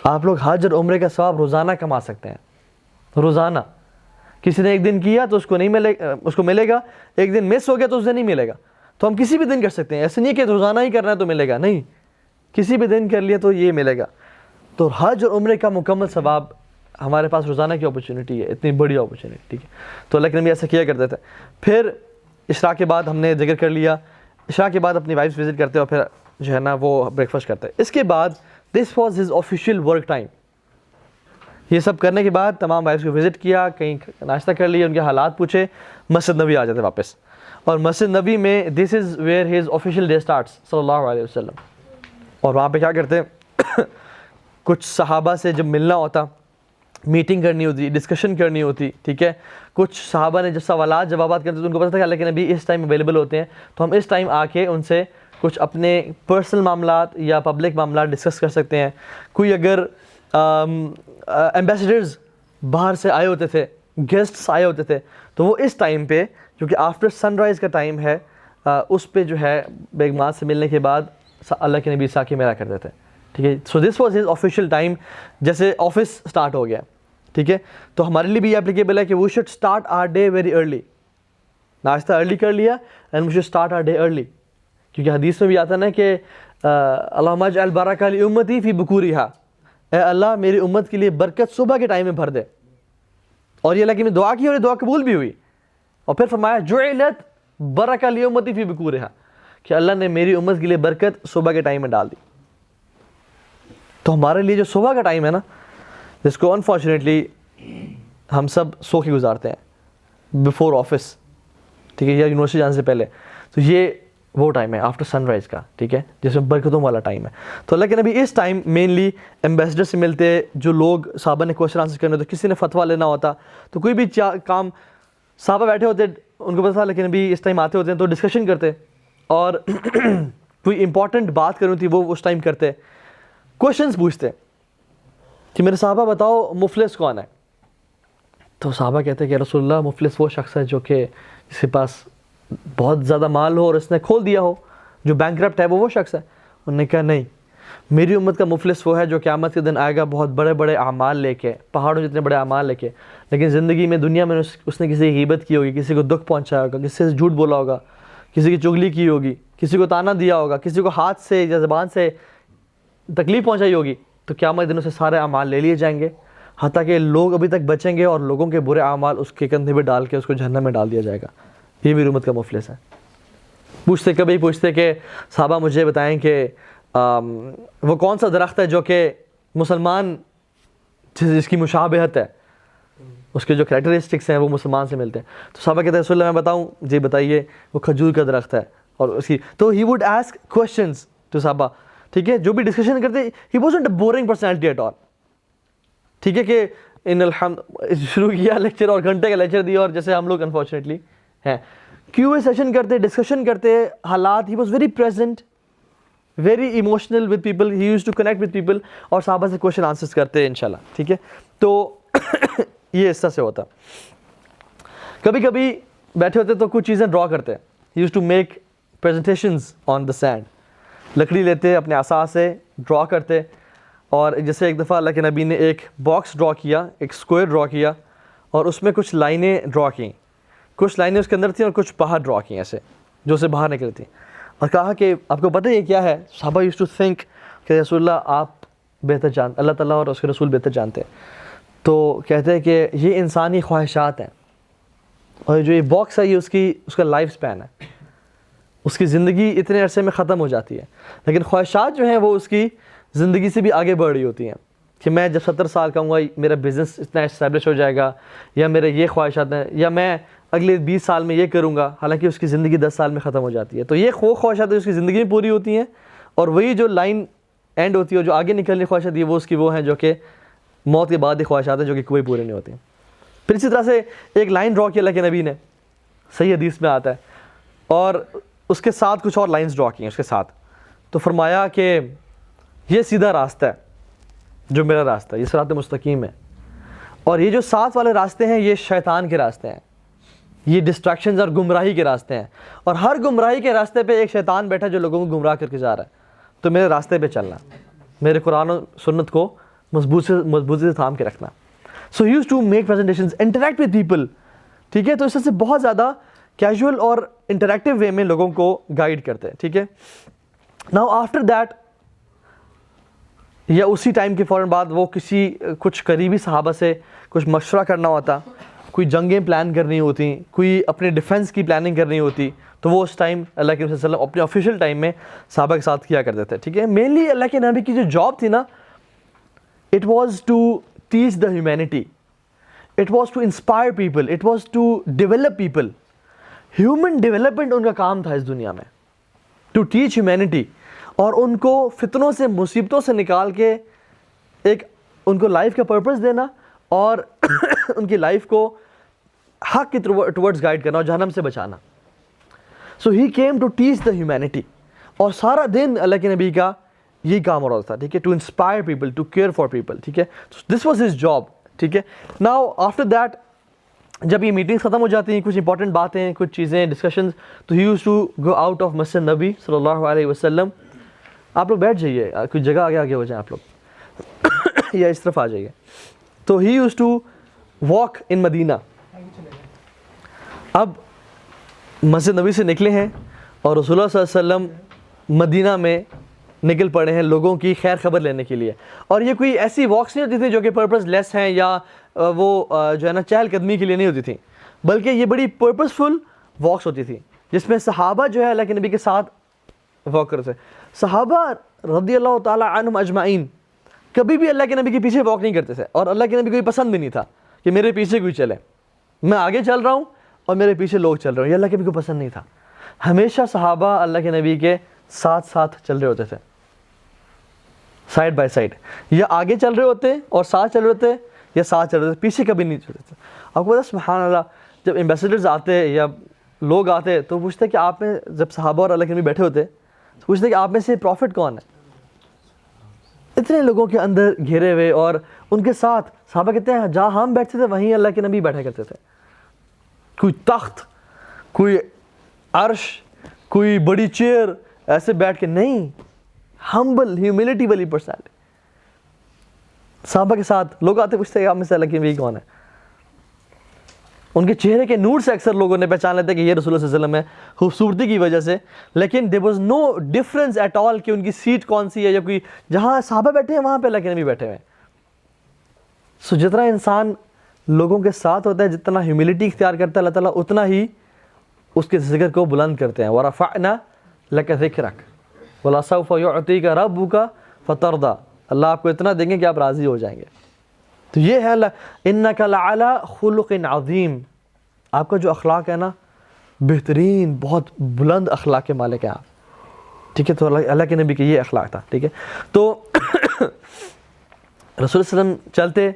آپ لوگ حج اور عمرے کا ثواب روزانہ کما سکتے ہیں, روزانہ. کسی نے ایک دن کیا تو اس کو نہیں ملے اس کو ملے گا, ایک دن مس ہو گیا تو اسے نہیں ملے گا. تو ہم کسی بھی دن کر سکتے ہیں, ایسے نہیں کہ روزانہ ہی کرنا ہے تو ملے گا, نہیں, کسی بھی دن کر لیا تو یہ ملے گا. تو حج اور عمرے کا مکمل ثواب ہمارے پاس روزانہ کی اپرچونٹی ہے, اتنی بڑی اپرچونٹی, ٹھیک ہے. تو اللہ کے نبی ایسا کیا کرتے تھے. پھر عشاء کے بعد ہم نے ذکر کر لیا, عشاء کے بعد اپنی وائفس وزٹ کرتے اور پھر جو ہے نا وہ بریک فاسٹ کرتے. اس کے بعد دس was his official work time. یہ سب کرنے کے بعد تمام وائفس کو وزٹ کیا, کہیں ناشتہ کر لیا, ان کے حالات پوچھے, مسجد نبی آ جاتے واپس. اور مسجد نبی میں this is where his official day starts صلی اللہ علیہ وسلم. اور وہاں پہ کیا کرتے, کچھ صحابہ سے جب ملنا ہوتا, میٹنگ کرنی ہوتی, ڈسکشن کرنی ہوتی, ٹھیک ہے. کچھ صحابہ نے جب سوالات جوابات کرتے تو ان کو پتہ تھا کہ اللہ کے نبی اس ٹائم اویلیبل ہوتے ہیں, تو ہم اس ٹائم آ کے ان سے کچھ اپنے پرسنل معاملات یا پبلک معاملات ڈسکس کر سکتے ہیں. کوئی اگر ایمبیسڈرز باہر سے آئے ہوتے تھے, گیسٹس آئے ہوتے تھے, تو وہ اس ٹائم پہ جو کہ آفٹر سن رائز کا ٹائم ہے, اس پہ جو ہے بیگمات سے ملنے کے بعد اللہ کے نبی سا کے میرا کرتے تھے, ٹھیک ہے. So this was his official time. جیسے آفس اسٹارٹ ہو گیا, ٹھیک ہے, تو ہمارے لیے بھی یہ اپلیکیبل ہے کہ we should start our day very early. ناشتہ ارلی کر لیا and we should start our day early, کیونکہ حدیث میں بھی آتا نا کہ اللہم اجعل برکۃ لامتی فی بکورہا, اے اللہ میری امت کے لیے برکت صبح کے ٹائم میں بھر دے. اور یہ اللہ کی دعا کی اور یہ دعا قبول بھی ہوئی. اور پھر فرمایا جعلت برکۃ لامتی فی بکورہا, کہ اللہ نے میری امت کے لیے برکت صبح کے ٹائم میں ڈال دی. تو ہمارے لیے جو صبح کا ٹائم ہے نا, جس کو انفارچونیٹلی ہم سب سو کے گزارتے ہیں بیفور آفس, ٹھیک ہے, یا یونیورسٹی جانے سے پہلے, تو یہ وہ ٹائم ہے آفٹر سن رائز کا, ٹھیک ہے, جس میں برکتوں والا ٹائم ہے. تو اللہ کے نبی اس ٹائم مینلی ایمبیسڈر سے ملتے, جو لوگ صحابہ نے کوشچن آنسر کرنے ہوتے, کسی نے فتویٰ لینا ہوتا, تو کوئی بھی کام صحابہ بیٹھے ہوتے, ان کو پتہ تھا لیکن نبی اس ٹائم آتے ہوتے ہیں تو ڈسکشن کرتے, اور کوئی امپورٹنٹ بات کرنی تھی وہ اس ٹائم کرتے, کوشچنس پوچھتے کہ میرے صحابہ بتاؤ مفلس کون ہے. تو صحابہ کہتے ہیں کہ رسول اللہ مفلس وہ شخص ہے جو کہ جس کے پاس بہت زیادہ مال ہو اور اس نے کھول دیا ہو, جو بینکرپٹ ہے وہ شخص ہے. انہوں نے کہا نہیں, میری امت کا مفلس وہ ہے جو قیامت کے دن آئے گا بہت بڑے بڑے اعمال لے کے, پہاڑوں جتنے بڑے اعمال لے کے, لیکن زندگی میں دنیا میں اس نے کسی کی غیبت کی ہوگی, کسی کو دکھ پہنچایا ہوگا, کسی سے جھوٹ بولا ہوگا, کسی کی چغلی کی ہوگی, کسی کو تانا دیا ہوگا, کسی کو ہاتھ سے یا زبان سے تکلیف پہنچائی ہوگی, تو قیامت کے دن سے سارے اعمال لے لیے جائیں گے, حتیٰ کہ لوگ ابھی تک بچیں گے اور لوگوں کے برے اعمال اس کے کندھے پہ ڈال کے اس کو جہنم میں ڈال دیا جائے گا. یہ میری امت کا مفلس ہے. پوچھتے کبھی پوچھتے کہ صحابہ مجھے بتائیں کہ وہ کون سا درخت ہے جو کہ مسلمان جس کی مشابہت ہے, اس کے جو کریکٹرسٹکس ہیں وہ مسلمان سے ملتے ہیں. تو صحابہ کہتے ہیں رسول اللہ میں بتاؤں, جی بتائیے. وہ کھجور کا درخت ہے, اور اس کی تو he would ask questions to صحابہ, ٹھیک ہے, جو بھی ڈسکشن کرتے, he wasn't a boring personality at all, ٹھیک ہے, کہ ان الحمد شروع کیا لیکچر اور گھنٹے کا لیکچر دیا, اور جیسے ہم لوگ انفارچونیٹلی ہیں کیو اے سیشن کرتے, ڈسکشن کرتے, حالات, he was very present, very emotional with people, he use to connect with people, اور صحابہ سے کوشچن آنسرس کرتے انشاءاللہ, ٹھیک ہے. تو یہ اس طرح سے ہوتا. کبھی کبھی بیٹھے ہوتے تو کچھ چیزیں ڈرا کرتے, he use to make presentations on the sand, لکڑی لیتے اپنے عصا سے ڈرا کرتے. اور جیسے ایک دفعہ اللہ کے نبی نے ایک باکس ڈرا کیا, ایک اسکوائر ڈرا کیا, اور اس میں کچھ لائنیں ڈرا کیں, کچھ لائنیں اس کے اندر تھیں اور کچھ باہر ڈرا کیں ایسے جو اسے باہر نکلی تھیں, اور کہا کہ آپ کو پتہ ہے یہ کیا ہے. صحابہ یوز ٹو تھنک کہ رسول اللہ آپ بہتر جانتے, اللہ تعالیٰ اور اس کے رسول بہتر جانتے. تو کہتے ہیں کہ یہ انسانی خواہشات ہیں, اور جو یہ باکس ہے یہ اس کا لائف سپین ہے, اس کی زندگی اتنے عرصے میں ختم ہو جاتی ہے, لیکن خواہشات جو ہیں وہ اس کی زندگی سے بھی آگے بڑھ رہی ہوتی ہیں, کہ میں جب 70 سال کا ہوں گا میرا بزنس اتنا اسٹیبلش ہو جائے گا, یا میرے یہ خواہشات ہیں, یا میں اگلے 20 سال میں یہ کروں گا, حالانکہ اس کی زندگی 10 سال میں ختم ہو جاتی ہے. تو یہ خواہشات اس کی زندگی میں پوری ہوتی ہیں, اور وہی جو لائن اینڈ ہوتی ہے, جو آگے نکلنے خواہشات ہے, وہ اس کی وہ ہیں جو کہ موت کے بعد ہی خواہشات ہیں, جو کہ کوئی پورے نہیں ہوتے. پھر اسی طرح سے ایک لائن ڈرا کی اللہ کے نبی نے, صحیح حدیث میں آتا ہے, اور اس کے ساتھ کچھ اور لائنز ڈرا کی ہیں اس کے ساتھ. تو فرمایا کہ یہ سیدھا راستہ ہے جو میرا راستہ ہے, یہ صراط مستقیم ہے, اور یہ جو ساتھ والے راستے ہیں یہ شیطان کے راستے ہیں, یہ ڈسٹریکشنز اور گمراہی کے راستے ہیں, اور ہر گمراہی کے راستے پہ ایک شیطان بیٹھا جو لوگوں کو گمراہ کر کے جا رہا ہے. تو میرے راستے پہ چلنا, میرے قرآن و سنت کو مضبوطی سے تھام کے رکھنا. So he used to make presentations, interact with people, ٹھیک ہے. تو اس سے بہت زیادہ کیجول اور انٹریکٹیو وے میں لوگوں کو گائیڈ کرتے ہیں, ٹھیک ہے. ناؤ آفٹر دیٹ, یا اسی ٹائم کے فوراً بعد وہ کچھ قریبی صحابہ سے کچھ مشورہ کرنا ہوتا, کوئی جنگیں پلان کرنی ہوتی, کوئی اپنے ڈیفینس کی پلاننگ کرنی ہوتی, تو وہ اس ٹائم اللہ کے نبی صلی اللہ علیہ وسلم اپنے آفیشیل ٹائم میں صحابہ کے ساتھ کیا کرتے تھے, ٹھیک ہے. مینلی اللہ کے نبی کی جو جاب تھی نا, it was to teach the humanity, it was to inspire people, it was to develop people. Human development ان کا کام تھا اس دنیا میں, ٹو ٹیچ ہیومینٹی, اور ان کو فتنوں سے, مصیبتوں سے نکال کے ایک ان کو لائف کا پرپس دینا, اور ان کی لائف کو حق کی ٹورڈز گائیڈ کرنا اور جہنم سے بچانا. So he came to teach the humanity, اور سارا دن اللہ کے نبی کا یہی کام ہو رہا تھا, ٹھیک ہے, to inspire people, to care for people, ٹھیک ہے. دس واز ہز جاب, ٹھیک ہے. ناؤ آفٹر دیٹ, جب یہ میٹنگس ختم ہو جاتی ہیں, کچھ انپورٹنٹ باتیں, کچھ چیزیں, ڈسکشنز, تو he use to go out of مسجد نبی صلی اللہ علیہ وسلم. آپ لوگ بیٹھ جائیے, کوئی جگہ آگے ہو جائیں آپ لوگ, یا اس طرف آ جائیے. تو he use to walk in مدینہ. اب مسجد نبی سے نکلے ہیں اور رسول اللہ صلی اللہ علیہ وسلم مدینہ میں نکل پڑے ہیں لوگوں کی خیر خبر لینے کے لیے. اور یہ کوئی ایسی واکس نہیں ہوتی تھی جو کہ پرپز لیس ہیں, یا وہ جو ہے نا چہل قدمی کے لیے نہیں ہوتی تھیں, بلکہ یہ بڑی پرپزفل واکس ہوتی تھی, جس میں صحابہ جو ہے اللہ کے نبی کے ساتھ واک کرتے. صحابہ رضی اللہ تعالیٰ عنہم اجمعین کبھی بھی اللہ کے نبی کے پیچھے واک نہیں کرتے تھے, اور اللہ کے نبی کو یہ پسند بھی نہیں تھا کہ میرے پیچھے کوئی چلے, میں آگے چل رہا ہوں اور میرے پیچھے لوگ چل رہے ہیں, یہ اللہ کے نبی کو پسند نہیں تھا. ہمیشہ صحابہ اللہ کے نبی کے ساتھ ساتھ چل رہے ہوتے تھے, سائڈ بائی سائڈ, یا آگے چل رہے ہوتے اور ساتھ چل رہے ہوتے, یا ساتھ چل رہے ہوتے, پیچھے کبھی نہیں چلتے تھے. آپ کو پتا سبحان اللہ, جب ایمبیسیڈرز آتے یا لوگ آتے تو پوچھتے کہ آپ میں, جب صحابہ اور اللہ کے نبی بیٹھے ہوتے تو پوچھتے کہ آپ میں سے پروفٹ کون ہے. اتنے لوگوں کے اندر گھیرے ہوئے, اور ان کے ساتھ صحابہ کہتے ہیں جہاں ہم بیٹھتے تھے وہیں اللہ کے نبی بیٹھا کرتے تھے. کوئی تخت, کوئی عرش, کوئی بڑی چیئر ایسے بیٹھ کے نہیں, ہمبل ہیوملٹی والی پرسنالٹی. صحابہ کے ساتھ لوگ آتے پوچھتے کہ آپ میں سے اللہ کے نبی کون ہے. ان کے چہرے کے نور سے اکثر لوگوں نے پہچان لیتے کہ یہ رسول اللہ صلی اللہ علیہ وسلم ہے, خوبصورتی کی وجہ سے, لیکن there was no difference at all کہ ان کی سیٹ کون سی ہے, یا کوئی جہاں صحابہ بیٹھے ہیں وہاں پہ اللہ کے نبی بیٹھے ہوئے ہیں. سو جتنا انسان لوگوں کے ساتھ ہوتا ہے, جتنا ہیوملٹی اختیار کرتا ہے, اللہ تعالیٰ اتنا ہی اس کے ذکر کو بلند کرتے ہیں. وَرَفَعْنَا لَكَ ذِكْرَكَ وَلَسَوْفَ يُعْطِيكَ رَبُّكَ فَتَرْضَىٰ. اللہ آپ کو اتنا دیں گے کہ آپ راضی ہو جائیں گے. تو یہ ہے اللہ, اِنَّكَ لَعَلَىٰ خُلُقٍ عَظِيمٍ. آپ کا جو اخلاق ہے نا, بہترین, بہت بلند اخلاق کے مالک ہیں آپ, ٹھیک ہے. تو اللہ کے نبی کے یہ اخلاق تھا, ٹھیک ہے. تو رسول اللہ صلی اللہ علیہ وسلم چلتے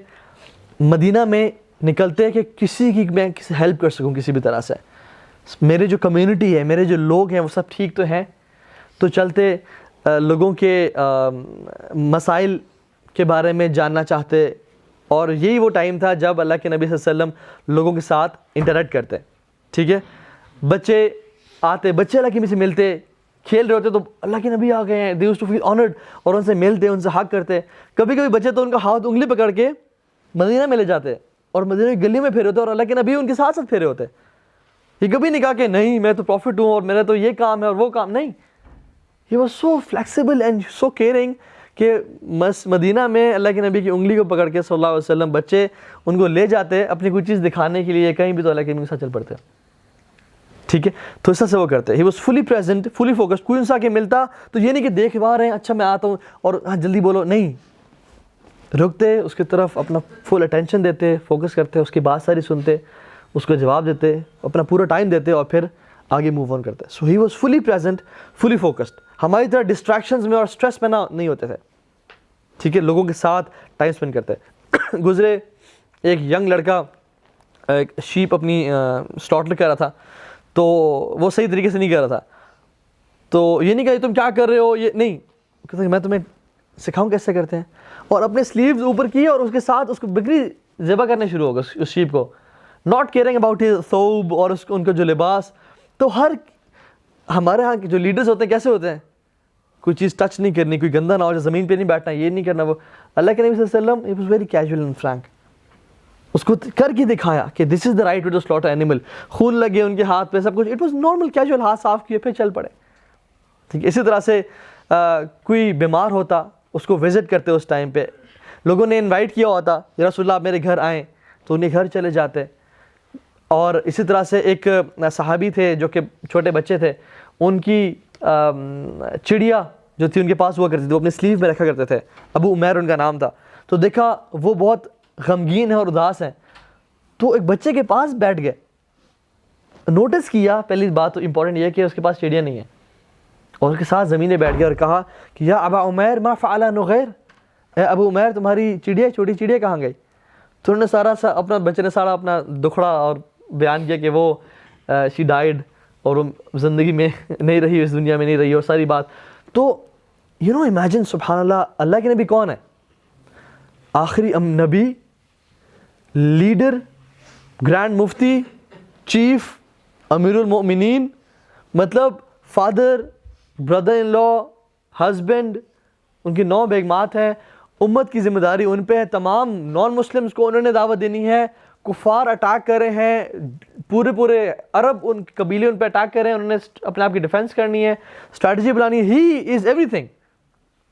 مدینہ میں, نکلتے کہ کسی کی میں کسی ہیلپ کر سکوں کسی بھی طرح سے, میرے جو کمیونٹی ہے, میرے جو لوگ ہیں وہ سب ٹھیک تو ہیں. تو چلتے لوگوں کے مسائل کے بارے میں جاننا چاہتے, اور یہی وہ ٹائم تھا جب اللہ کے نبی صلی اللہ علیہ وسلم لوگوں کے ساتھ انٹریکٹ کرتے, ٹھیک ہے. بچے آتے, بچے اللہ کے نبی سے ملتے, کھیل رہے ہوتے تو اللہ کے نبی آ گئے ہیں, they used to feel honored, اور ان سے ملتے, ان سے حق کرتے. کبھی کبھی بچے تو ان کا ہاتھ انگلی پکڑ کے مدینہ میں لے جاتے, اور مدینہ کی گلی میں پھیرے ہوتے, اور اللہ کے نبی ان کے ساتھ ساتھ پھیرے ہوتے. یہ کبھی نہیں کہا کہ نہیں میں تو پروفٹ ہوں اور میرا تو یہ کام ہے اور وہ کام نہیں. He was so flexible and so caring کہ مدینہ میں اللہ کے نبی کی انگلی کو پکڑ کے صلی اللہ علیہ وسلم بچے ان کو لے جاتے اپنی کوئی چیز دکھانے کے لیے, کہیں بھی تو اللہ کے نبی کے ساتھ چل پڑتے, ٹھیک ہے. تو اس طرح سے وہ کرتے. He was fully present, fully focused. کوئی انسان کے ملتا تو یہ نہیں کہ دیکھ وہاں رہے ہیں, اچھا میں آتا ہوں اور ہاں جلدی بولو, نہیں, رکتے, اس کی طرف اپنا فل اٹینشن دیتے, فوکس کرتے, اس کی بات ساری سنتے, اس کو جواب دیتے, اپنا پورا ٹائم دیتے, اور پھر آگے موو آن کرتے. So he was fully present, fully focused. ہماری طرح ڈسٹریکشنز میں اور اسٹریس میں نہیں ہوتے تھے, ٹھیک ہے. لوگوں کے ساتھ ٹائم اسپینڈ کرتے. گزرے ایک ینگ لڑکا ایک شیپ اپنی سلاٹر کر رہا تھا, تو وہ صحیح طریقے سے نہیں کر رہا تھا. تو یہ نہیں کہا تم کیا کر رہے ہو, یہ نہیں, کہتے میں تمہیں سکھاؤں کیسے کرتے ہیں, اور اپنے سلیوز اوپر کیے اور اس کے ساتھ اس کو بکری ذبح کرنے شروع ہو گئے اس شیپ کو, ناٹ کیئرنگ اباؤٹ ہز ثوب اور ان کا جو لباس. تو ہمارے ہاں کے جو لیڈرز ہوتے ہیں کیسے ہوتے ہیں, کوئی چیز ٹچ نہیں کرنی, کوئی گندا نہ ہو جائے, زمین پہ نہیں بیٹھنا, یہ نہیں کرنا. وہ اللہ کے نبی صلی اللہ علیہ وسلم he was very casual and frank. اس کو کر کے دکھایا کہ this is the right to to slaughter animal. خون لگے ان کے ہاتھ پہ سب کچھ, اٹ واز نارمل کیجول, ہاتھ صاف کیے پھر چل پڑے. ٹھیک ہے, اسی طرح سے کوئی بیمار ہوتا اس کو وزٹ کرتے, اس ٹائم پہ لوگوں نے انوائٹ کیا ہوتا, یا رسول اللہ آپ میرے گھر آئیں, تو انہیں گھر چلے جاتے. اور اسی طرح سے ایک صحابی تھے جو کہ چھوٹے بچے تھے, ان کی چڑیا جو تھی ان کے پاس ہوا کرتی تھی, وہ اپنے سلیو میں رکھا کرتے تھے, ابو عمیر ان کا نام تھا. تو دیکھا وہ بہت غمگین ہیں اور اداس ہیں, تو ایک بچے کے پاس بیٹھ گئے, نوٹس کیا, پہلی بات تو امپورٹنٹ یہ ہے کہ اس کے پاس چڑیا نہیں ہے, اور اس کے ساتھ زمین بیٹھ گیا اور کہا کہ یا ابا عمیر ما فعل نغیر, اے ابو عمیر تمہاری چڑیا, چھوٹی چڑیا کہاں گئی؟ تو انہوں نے اپنا بچے نے سارا اپنا دکھڑا اور بیان کیا کہ وہ شی ڈائیڈ, اور وہ زندگی میں نہیں رہی, اس دنیا میں نہیں رہی, اور ساری بات. تو یو نو امیجن, سبحان اللہ, اللہ کے نبی کون ہے؟ آخری نبی, لیڈر, گرینڈ مفتی, چیف, امیر المؤمنین, مطلب father, brother in law, husband, ان کی 9 بیگمات ہیں, امت کی ذمہ داری ان پہ ہے, تمام نان مسلمس کو انہوں نے دعوت دینی ہے, کفار اٹیک کر رہے ہیں, پورے عرب ان قبیلے ان پہ اٹیک کر رہے ہیں, انہوں نے اپنے آپ کی ڈیفینس کرنی ہے, اسٹریٹجی بنانی ہے, ہی از ایوری تھنگ,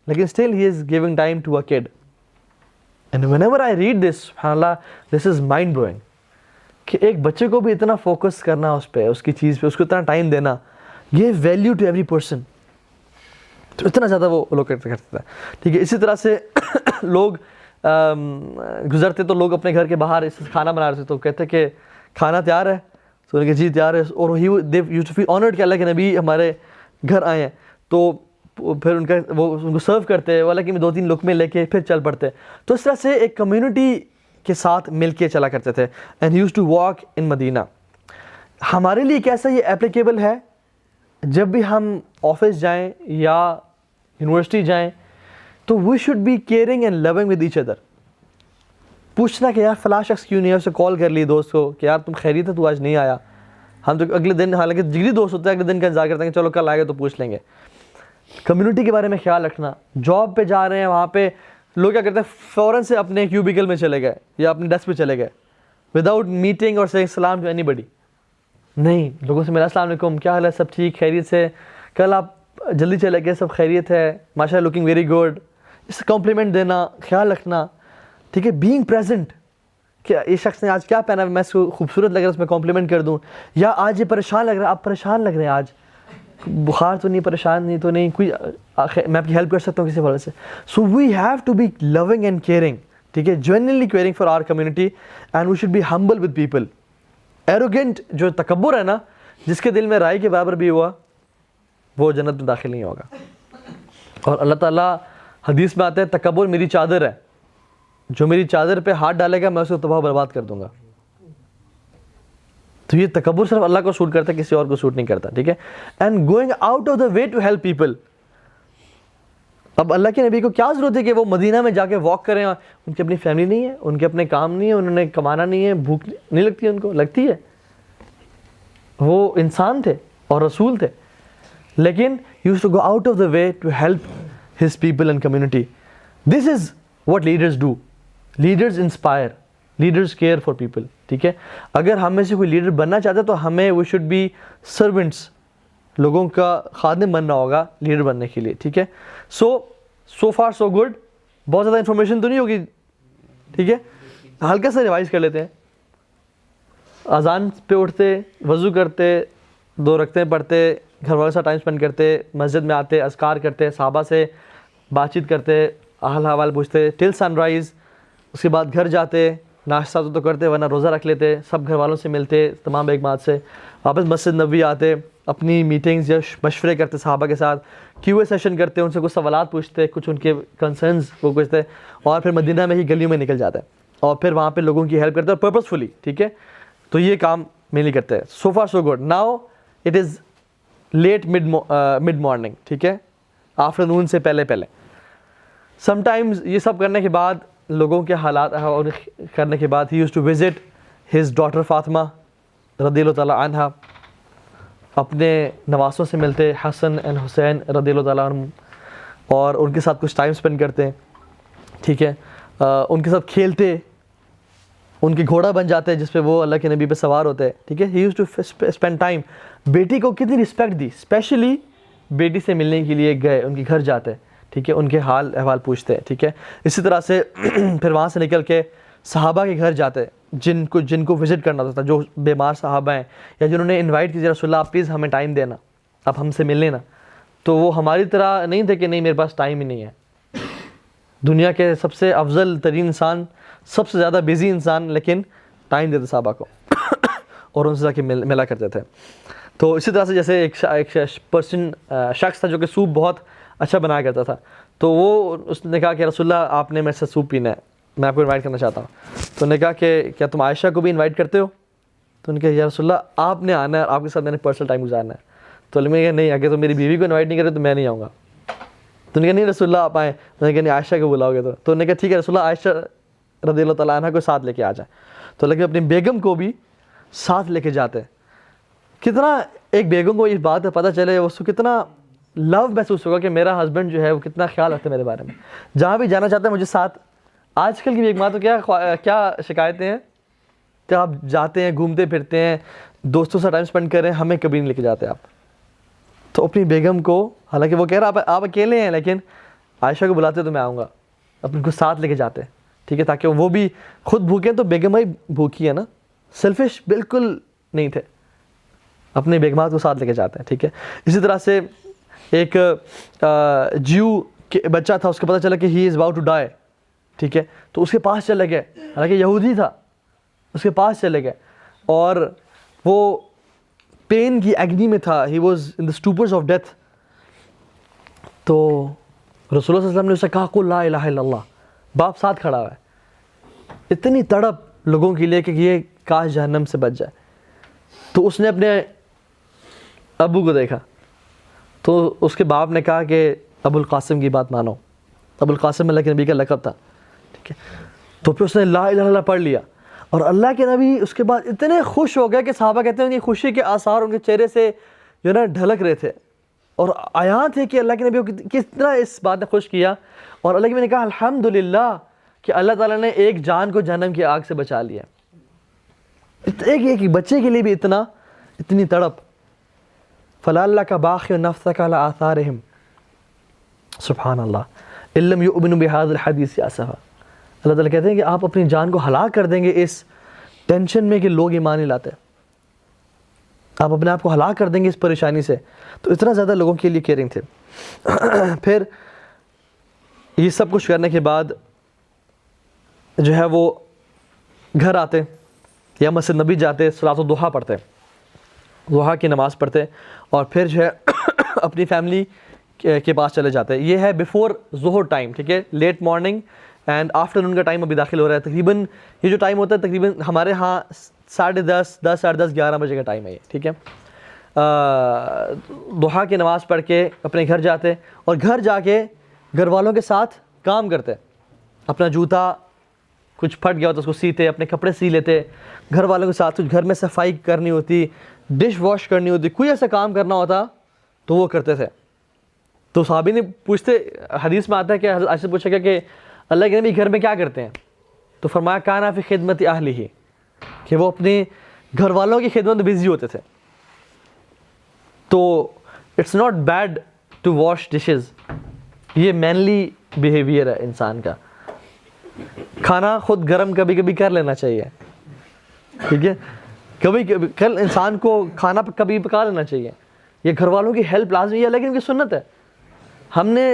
لیکن still he is giving time to a kid. And whenever I read this, سبحان اللہ, دس از مائنڈ بلوئنگ کہ ایک بچے کو بھی اتنا فوکس کرنا اس پہ, اس کی چیز پہ, اس کو اتنا ٹائم دینا, یہ ویلیو ٹو ایوری پرسن, تو اتنا زیادہ وہ لوگ کرتے تھے. ٹھیک ہے, اسی طرح سے لوگ گزرتے تو لوگ اپنے گھر کے باہر کھانا بنا رہے تھے, تو کہتے کہ کھانا تیار ہے, تو انہوں نے کہا جی تیار ہے, اور they used to feel honoured کہ اللہ کے نبی ہمارے گھر آئے ہیں, تو پھر ان کو سرو کرتے, والا کہ 2-3 لقمے لے کے پھر چل پڑتے. تو اس طرح سے ایک کمیونٹی کے ساتھ مل کے چلا کرتے تھے. And used to walk in Madina. ہمارے لیے کیسا یہ اپلیکیبل ہے؟ جب بھی ہم آفس جائیں یا یونیورسٹی جائیں تو we should be caring and loving with each other. پوچھنا کہ یار فلاں شخص کیوں نہیں ہے, اسے کال کر لی دوست کو کہ یار تم خیریت ہے, تو آج نہیں آیا. ہم تو اگلے دن, حالانکہ جگری دوست ہوتا ہے, اگلے دن کا انتظار کرتے ہیں کہ چلو کل آئے گا تو پوچھ لیں گے. کمیونٹی کے بارے میں خیال رکھنا. جاب پہ جا رہے ہیں, وہاں پہ لوگ کیا کرتے ہیں, فوراً سے اپنے کیوبیکل میں چلے گئے یا اپنے ڈیسک پہ چلے گئے وداؤٹ میٹنگ اور سیئنگ سلام ٹو اینی بڈی. نہیں, لوگوں سے ملا, السلام علیکم, کیا حال ہے, سب ٹھیک, خیریت سے, کل آپ جلدی چلے گئے, سب خیریت ہے, ماشاء اللہ, لکنگ ویری گڈ, اس سے کمپلیمنٹ دینا, خیال رکھنا. ٹھیک ہے, بینگ پریزنٹ, کہ یہ شخص نے آج کیا پہنا ہے, میں اس کو خوبصورت لگ رہا ہے, اس میں کمپلیمنٹ کر دوں. یا آج یہ پریشان لگ رہا ہے, آپ پریشان لگ رہے ہیں, آج بخار تو نہیں, پریشان نہیں تو نہیں, کوئی میں آپ کی ہیلپ کر سکتا ہوں کسی وجہ سے. So we have to be loving and caring. ٹھیک ہے, genuinely caring for our community, and we should be humble with people. Arrogant جو تکبر ہے نا, جس کے دل میں رائی کے برابر بھی ہوا, وہ جنت میں داخل نہیں ہوگا. اور اللہ تعالیٰ حدیث میں آتا ہے, تکبر میری چادر ہے, جو میری چادر پہ ہاتھ ڈالے گا میں اسے تباہ برباد کر دوں گا. تو یہ تکبر صرف اللہ کو سوٹ کرتا ہے, کسی اور کو سوٹ نہیں کرتا. ٹھیک ہے, and going out of the way to help people. اب اللہ کے نبی کو کیا ضرورت ہے کہ وہ مدینہ میں جا کے واک کریں, ان کی اپنی فیملی نہیں ہے, ان کے اپنے کام نہیں ہے, انہوں نے کمانا نہیں ہے, بھوک نہیں لگتی ہے, ان کو لگتی ہے, وہ انسان تھے اور رسول تھے, لیکن he used to go out of the way to help his people and community. This is what leaders do. Leaders inspire, leaders care for people. ٹھیک ہے, اگر ہم میں سے کوئی لیڈر بننا چاہتا ہے تو ہمیں we should be servants, لوگوں کا خادم بننا ہوگا لیڈر بننے کے لیے. ٹھیک ہے, so far so good. بہت زیادہ انفارمیشن تو نہیں ہوگی. ٹھیک ہے, ہلکا سا ریوائز کر لیتے ہیں. اذان پہ اٹھتے, وضو کرتے, 2 رکعتیں پڑھتے, گھر والوں سے ٹائم اسپینڈ کرتے, مسجد میں آتے, اذکار کرتے, صحابہ سے بات چیت کرتے, حال حوال پوچھتے ٹل سن رائز. اس کے بعد گھر جاتے, ناشتہ تو کرتے ورنہ روزہ رکھ لیتے, سب گھر والوں سے ملتے, تمام بیگمات سے, واپس مسجد نبوی آتے, اپنی میٹنگز یا مشورے کرتے صحابہ کے ساتھ, کیو اے سیشن کرتے, ان سے کچھ سوالات پوچھتے, کچھ ان کے کنسرنز وہ پوچھتے, اور پھر مدینہ میں ہی گلیوں میں نکل جاتے اور پھر وہاں پہ لوگوں کی ہیلپ کرتے اور پرپزفلی. ٹھیک ہے, تو یہ کام مینلی کرتے ہیں. So far so good. Now it is late mid morning. ٹھیک ہے, آفٹر نون سے پہلے. سم ٹائمز یہ سب کرنے کے بعد, لوگوں کے حالات اور کرنے کے بعد, he use to visit his daughter Fatima رضی اللہ تعالیٰ عنہ, اپنے نواسوں سے ملتے, حسن اینڈ حسین رضی اللہ تعالیٰ عنہ, اور ان کے ساتھ کچھ ٹائم اسپینڈ کرتے. ٹھیک ہے, ان کے ساتھ کھیلتے, ان کے گھوڑا بن جاتے ہیں جس پہ وہ اللہ کے نبی پہ سوار ہوتے ہیں, ٹھیک ہے. He use to spend time. بیٹی کو کتنی رسپیکٹ دی, اسپیشلی بیٹی سے ملنے کے لیے گئے, ان کے گھر جاتے, ٹھیک ہے, ان کے حال احوال پوچھتے ہیں, ٹھیک ہے. اسی طرح سے پھر وہاں سے نکل کے صحابہ کے گھر جاتے جن کو وزٹ کرنا ہوتا تھا, جو بیمار صحابہ ہیں یا جنہوں نے انوائٹ کیا رسول اللہ آپ پلیز ہمیں ٹائم دینا, آپ ہم سے ملنے نا. تو وہ ہماری طرح نہیں تھے کہ نہیں میرے پاس ٹائم ہی نہیں ہے. دنیا کے سب سے افضل ترین انسان, سب سے زیادہ بزی انسان, لیکن ٹائم دیتے صحابہ کو اور ان سے جا کے ملا کرتے تھے. تو اسی طرح سے جیسے ایک پرسن شخص تھا جو کہ سوپ بہت اچھا بنایا کرتا تھا, تو وہ اس نے کہا کہ رسول اللہ آپ نے میرے سے سوپ پینا ہے, میں آپ کو انوائٹ کرنا چاہتا ہوں. تو انہوں نے کہا کہ کیا تم عائشہ کو بھی انوائٹ کرتے ہو؟ تو انہوں نے کہا یا رسول اللہ آپ نے آنا ہے, آپ کے ساتھ میں نے پرسنل ٹائم گزارنا ہے. تو انہوں نے کہا نہیں, اگر تو میری بیوی کو انوائٹ نہیں کرے تو میں نہیں آؤں گا. تو انہوں نے کہا نہیں رسول اللہ آپ آئیں. میں نے کہا نہیں عائشہ کو بلاؤ گے تو انہوں نے کہا ٹھیک ہے رسول اللہ عائشہ رضی اللہ تعالیٰ عنہ کو ساتھ لے کے آ جائیں. تو لیکن اپنی بیگم کو بھی ساتھ لے کے جاتے ہیں. کتنا ایک بیگم کو اس بات کا پتہ چلے, اس کو کتنا لو محسوس ہوگا کہ میرا ہسبینڈ جو ہے وہ کتنا خیال رکھتے ہیں میرے بارے میں, جہاں بھی جانا چاہتے ہیں مجھے ساتھ. آج کل کی بیگماں تو کیا شکایتیں ہیں کہ آپ جاتے ہیں گھومتے پھرتے ہیں دوستوں سے ٹائم اسپینڈ کریں, ہمیں کبھی نہیں لے کے جاتے آپ. تو اپنی بیگم کو, حالانکہ وہ کہہ رہا آپ اکیلے ہیں لیکن عائشہ کو بلاتے تو میں آؤں گا, اپنے کو ساتھ لے کے جاتے, ٹھیک ہے, تاکہ وہ بھی خود بھوکے تو بیگم ہی بھوکی ہے نا. سیلفش بالکل نہیں تھے, اپنے بیگمات کو ساتھ لے کے جاتے ہیں, ٹھیک ہے. اسی طرح سے ایک جیو بچہ تھا, اس کو پتہ چلا کہ ہی از اباؤٹ ٹو ڈائی, ٹھیک ہے, تو اس کے پاس چلے گئے, حالانکہ یہودی تھا, اس کے پاس چلے گئے اور وہ پین کی ایگنی میں تھا, he was in the stupors of death. تو رسول اللہ صلی اللہ علیہ وسلم نے اسے کہا قل لا الہ الا اللہ, باپ ساتھ کھڑا ہوا ہے. اتنی تڑپ لوگوں کے لیے کہ یہ کاش جہنم سے بچ جائے. تو اس نے اپنے ابو کو دیکھا, تو اس کے باپ نے کہا کہ ابو القاسم کی بات مانو. ابو القاسم اللہ کے نبی کا لقب تھا, ٹھیک ہے. تو پھر اس نے لا الہ الا اللہ پڑھ لیا, اور اللہ کے نبی اس کے بعد اتنے خوش ہو گئے کہ صحابہ کہتے ہیں ان کی خوشی کے آثار ان کے چہرے سے جو نا ڈھلک رہے تھے, اور آیات ہے کہ اللہ کے نبی کو کتنا اس بات نے خوش کیا. اور اللہ کے نبی نے کہا الحمدللہ کہ اللہ تعالیٰ نے ایک جان کو جہنم کی آگ سے بچا لیا. ایک بچے کے لیے بھی اتنی تڑپ. فَلَعَلَّكَ بَاخِعٌ نَفْسَكَ عَلَىٰ آثَارِهِمْ, سبحان اللہ إِن لَّمْ يُؤْمِنُوا بِهَٰذَا الْحَدِيثِ آسَفًا. اللہ تعالیٰ کہتے ہیں کہ آپ اپنی جان کو ہلاک کر دیں گے اس ٹینشن میں کہ لوگ ایمان نہیں لاتے, آپ اپنے آپ کو ہلاک کر دیں گے اس پریشانی سے. تو اتنا زیادہ لوگوں کے لیے کیئرنگ تھے. پھر یہ سب کچھ کرنے کے بعد جو ہے وہ گھر آتے یا مسجد نبی جاتے, صلاۃ الضحیٰ پڑھتے, ضحیٰ کی نماز پڑھتے, اور پھر جو ہے اپنی فیملی کے پاس چلے جاتے. یہ ہے بیفور ظہر ٹائم, ٹھیک ہے, لیٹ مارننگ اینڈ آفٹر نون کا ٹائم ابھی داخل ہو رہا ہے. تقریباً یہ جو ٹائم ہوتا ہے تقریباً ہمارے ہاں 10:30 ساڑھے 10 11 بجے کا ٹائم ہے یہ, ٹھیک ہے. ضحیٰ کی نماز پڑھ کے اپنے گھر جاتے, اور گھر جا کے گھر والوں کے ساتھ کام کرتے. اپنا جوتا کچھ پھٹ گیا ہوتا اس کو سیتے, اپنے کپڑے سی لیتے, گھر والوں کے ساتھ کچھ گھر میں صفائی کرنی ہوتی, ڈش واش کرنی ہوتی, کوئی ایسا کام کرنا ہوتا تو وہ کرتے تھے. تو صحابی نے پوچھتے, حدیث میں آتا ہے کہ حضرت عائشہ سے پوچھا گیا کہ اللہ کے نبی گھر میں کیا کرتے ہیں؟ تو فرمایا کانا فی خدمت اہلہ, کہ وہ اپنے گھر والوں کی خدمت میں بزی ہوتے تھے. تو it's not bad to wash dishes, یہ مینلی بیہیویئر ہے انسان کا. کھانا خود گرم کبھی کبھی کر لینا چاہیے, ٹھیک ہے, کبھی کل انسان کو کھانا کبھی پکا لینا چاہیے. یہ گھر والوں کی ہیلپ لازمی ہے, لیکن ان کی سنت ہے. ہم نے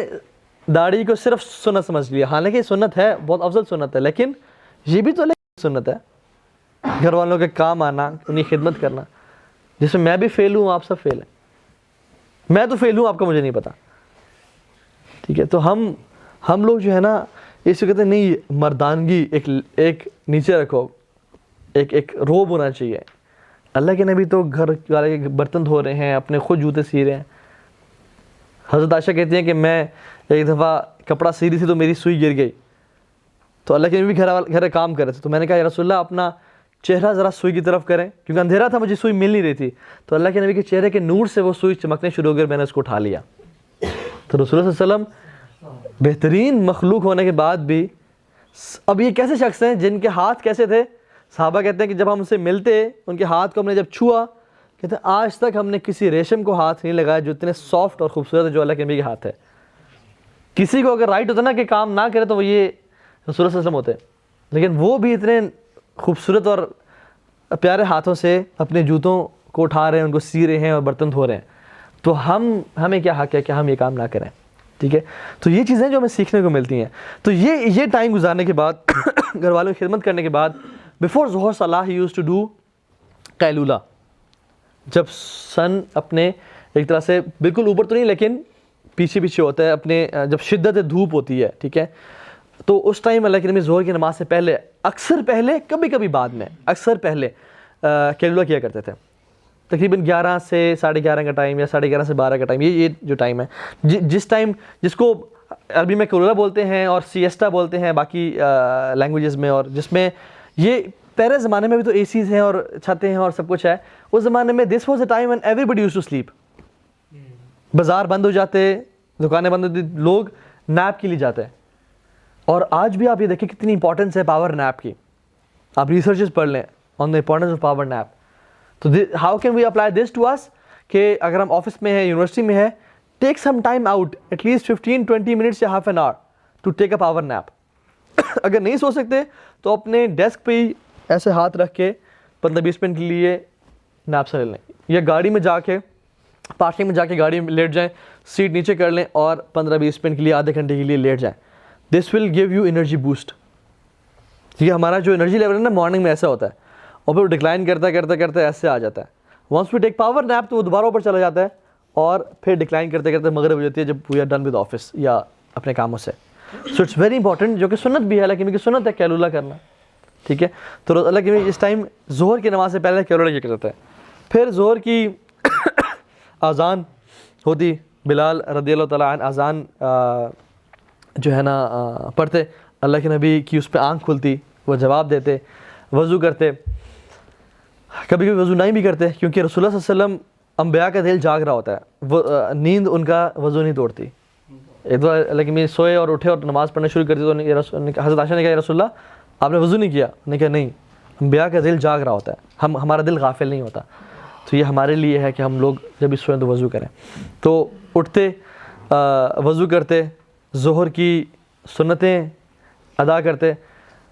داڑھی کو صرف سنت سمجھ لیا, حالانکہ سنت ہے, بہت افضل سنت ہے, لیکن یہ بھی تو سنت ہے گھر والوں کے کام آنا, انہیں خدمت کرنا, جس میں میں بھی فیل ہوں, آپ سب فیل ہیں. میں تو فیل ہوں, آپ کا مجھے نہیں پتا, ٹھیک ہے. تو ہم لوگ جو ہے نا اس کو کہتے ہیں نہیں, مردانگی ایک نیچے رکھو, ایک روب ہونا چاہیے. اللہ کے نبی تو گھر والے کے برتن دھو رہے ہیں, اپنے خود جوتے سی رہے ہیں. حضرت عائشہ کہتی ہیں کہ میں ایک دفعہ کپڑا سی رہی تھی تو میری سوئی گر گئی, تو اللہ کے نبی گھر کام کر رہے تھے, تو میں نے کہا یا رسول اللہ اپنا چہرہ ذرا سوئی کی طرف کریں, کیونکہ اندھیرا تھا, مجھے سوئی مل نہیں رہی تھی. تو اللہ کے نبی کے چہرے کے نور سے وہ سوئی چمکنے شروع ہو گئی, میں نے اس کو اٹھا لیا. تو رسول اللہ صلی اللہ علیہ وسلم بہترین مخلوق ہونے کے بعد بھی, اب یہ کیسے شخص ہیں جن کے ہاتھ کیسے تھے, صحابہ کہتے ہیں کہ جب ہم ان سے ملتے ان کے ہاتھ کو ہم نے جب چھوا، کہتے ہیں آج تک ہم نے کسی ریشم کو ہاتھ نہیں لگایا جو اتنے سافٹ اور خوبصورت ہے جو اللہ کے نبی کے ہاتھ ہے. کسی کو اگر رائٹ ہوتا نا کہ کام نہ کرے تو وہ یہ رسول اللہ صلی اللہ علیہ وسلم ہوتے، لیکن وہ بھی اتنے خوبصورت اور پیارے ہاتھوں سے اپنے جوتوں کو اٹھا رہے ہیں، ان کو سی رہے ہیں اور برتن دھو رہے ہیں. تو ہمیں کیا حق ہے کہ ہم یہ کام نہ کریں. ٹھیک ہے، تو یہ چیزیں جو ہمیں سیکھنے کو ملتی ہیں. تو یہ ٹائم گزارنے کے بعد گھر والوں کی خدمت کرنے کے بعد بیفور ظہر صلاح یوز ٹو ڈو قیلولہ. جب سن اپنے ایک طرح سے بالکل اوپر تو نہیں لیکن پیچھے پیچھے ہوتا ہے، اپنے جب شدت دھوپ ہوتی ہے، ٹھیک ہے، تو اس ٹائم اللہ کے نبی ظہر کی نماز سے پہلے اکثر پہلے کبھی کبھی بعد میں اکثر پہلے قیلولہ کیا کرتے تھے. تقریباً 11 سے 11:30 کا ٹائم یا 11:30 سے 12 کا ٹائم، یہ جو ٹائم ہے جس ٹائم جس کو عربی میں قیلولہ بولتے ہیں اور سیسٹا بولتے ہیں باقی لینگویجز میں، اور جس میں یہ پہلے زمانے میں بھی تو اے سیز ہیں اور چھتیں ہیں اور سب کچھ ہے. اس زمانے میں this was a time when everybody use to sleep. بازار بند ہو جاتے، دکانیں بند ہوتی، لوگ نیپ کے لیے جاتے ہیں. اور آج بھی آپ یہ دیکھیں کتنی امپورٹنس ہے پاور نیپ کی. آپ ریسرچز پڑھ لیں on the importance of power nap. تو how can we apply this to us کہ اگر ہم آفس میں ہیں، یونیورسٹی میں ہے، take some time out at least 15-20 minutes یا half an hour to take a power nap. اگر نہیں سو سکتے تو اپنے ڈیسک پہ ہی ایسے ہاتھ رکھ کے 15-20 منٹ کے لیے نیپ سے لے لیں، یا گاڑی میں جا کے پارکنگ میں جا کے گاڑی میں لیٹ جائیں، سیٹ نیچے کر لیں اور 15-20 منٹ کے لیے آدھے گھنٹے کے لیے لیٹ جائیں. This will give you energy boost. ٹھیک ہے، ہمارا جو انرجی لیول ہے نا مارننگ میں ایسا ہوتا ہے اور پھر ڈکلائن کرتا کرتے ایسے آ جاتا ہے. Once we take power nap تو وہ دوبارہ اوپر چلا جاتا ہے اور پھر ڈکلائن کرتے کرتے مغرب ہو جاتی ہے جب we are done with office یا اپنے کاموں سے. سو اٹس ویری امپورٹنٹ، جو کہ سنت بھی ہے، لیکن سنت ہے قیلولہ کرنا. ٹھیک ہے، تو اللہ کے اس ٹائم ظہر کی نماز سے پہلے قیلولہ کیا کرتا ہے. پھر ظہر کی اذان ہوتی، بلال رضی اللہ تعالیٰ عنہ اذان جو ہے نا پڑھتے، اللہ کے نبی کی اس پہ آنکھ کھلتی، وہ جواب دیتے، وضو کرتے. کبھی کبھی وضو نہیں بھی کرتے کیونکہ رسول اللہ صلی اللہ علیہ وسلم انبیاء کا دل جاگ رہا ہوتا ہے، وہ نیند ان کا وضو نہیں توڑتی. ایک دو اللہ کے نبی سوئے اور اٹھے اور نماز پڑھنا شروع کر دی تو حضرت عائشہ نے کہا یا رسول اللہ آپ نے وضو نہیں کیا؟ انہوں نے کہا نہیں، انبیاء کا دل جاگ رہا ہوتا ہے، ہمارا دل غافل نہیں ہوتا. تو یہ ہمارے لیے ہے کہ ہم لوگ جب بھی سوئیں تو وضو کریں. تو اٹھتے، وضو کرتے، ظہر کی سنتیں ادا کرتے.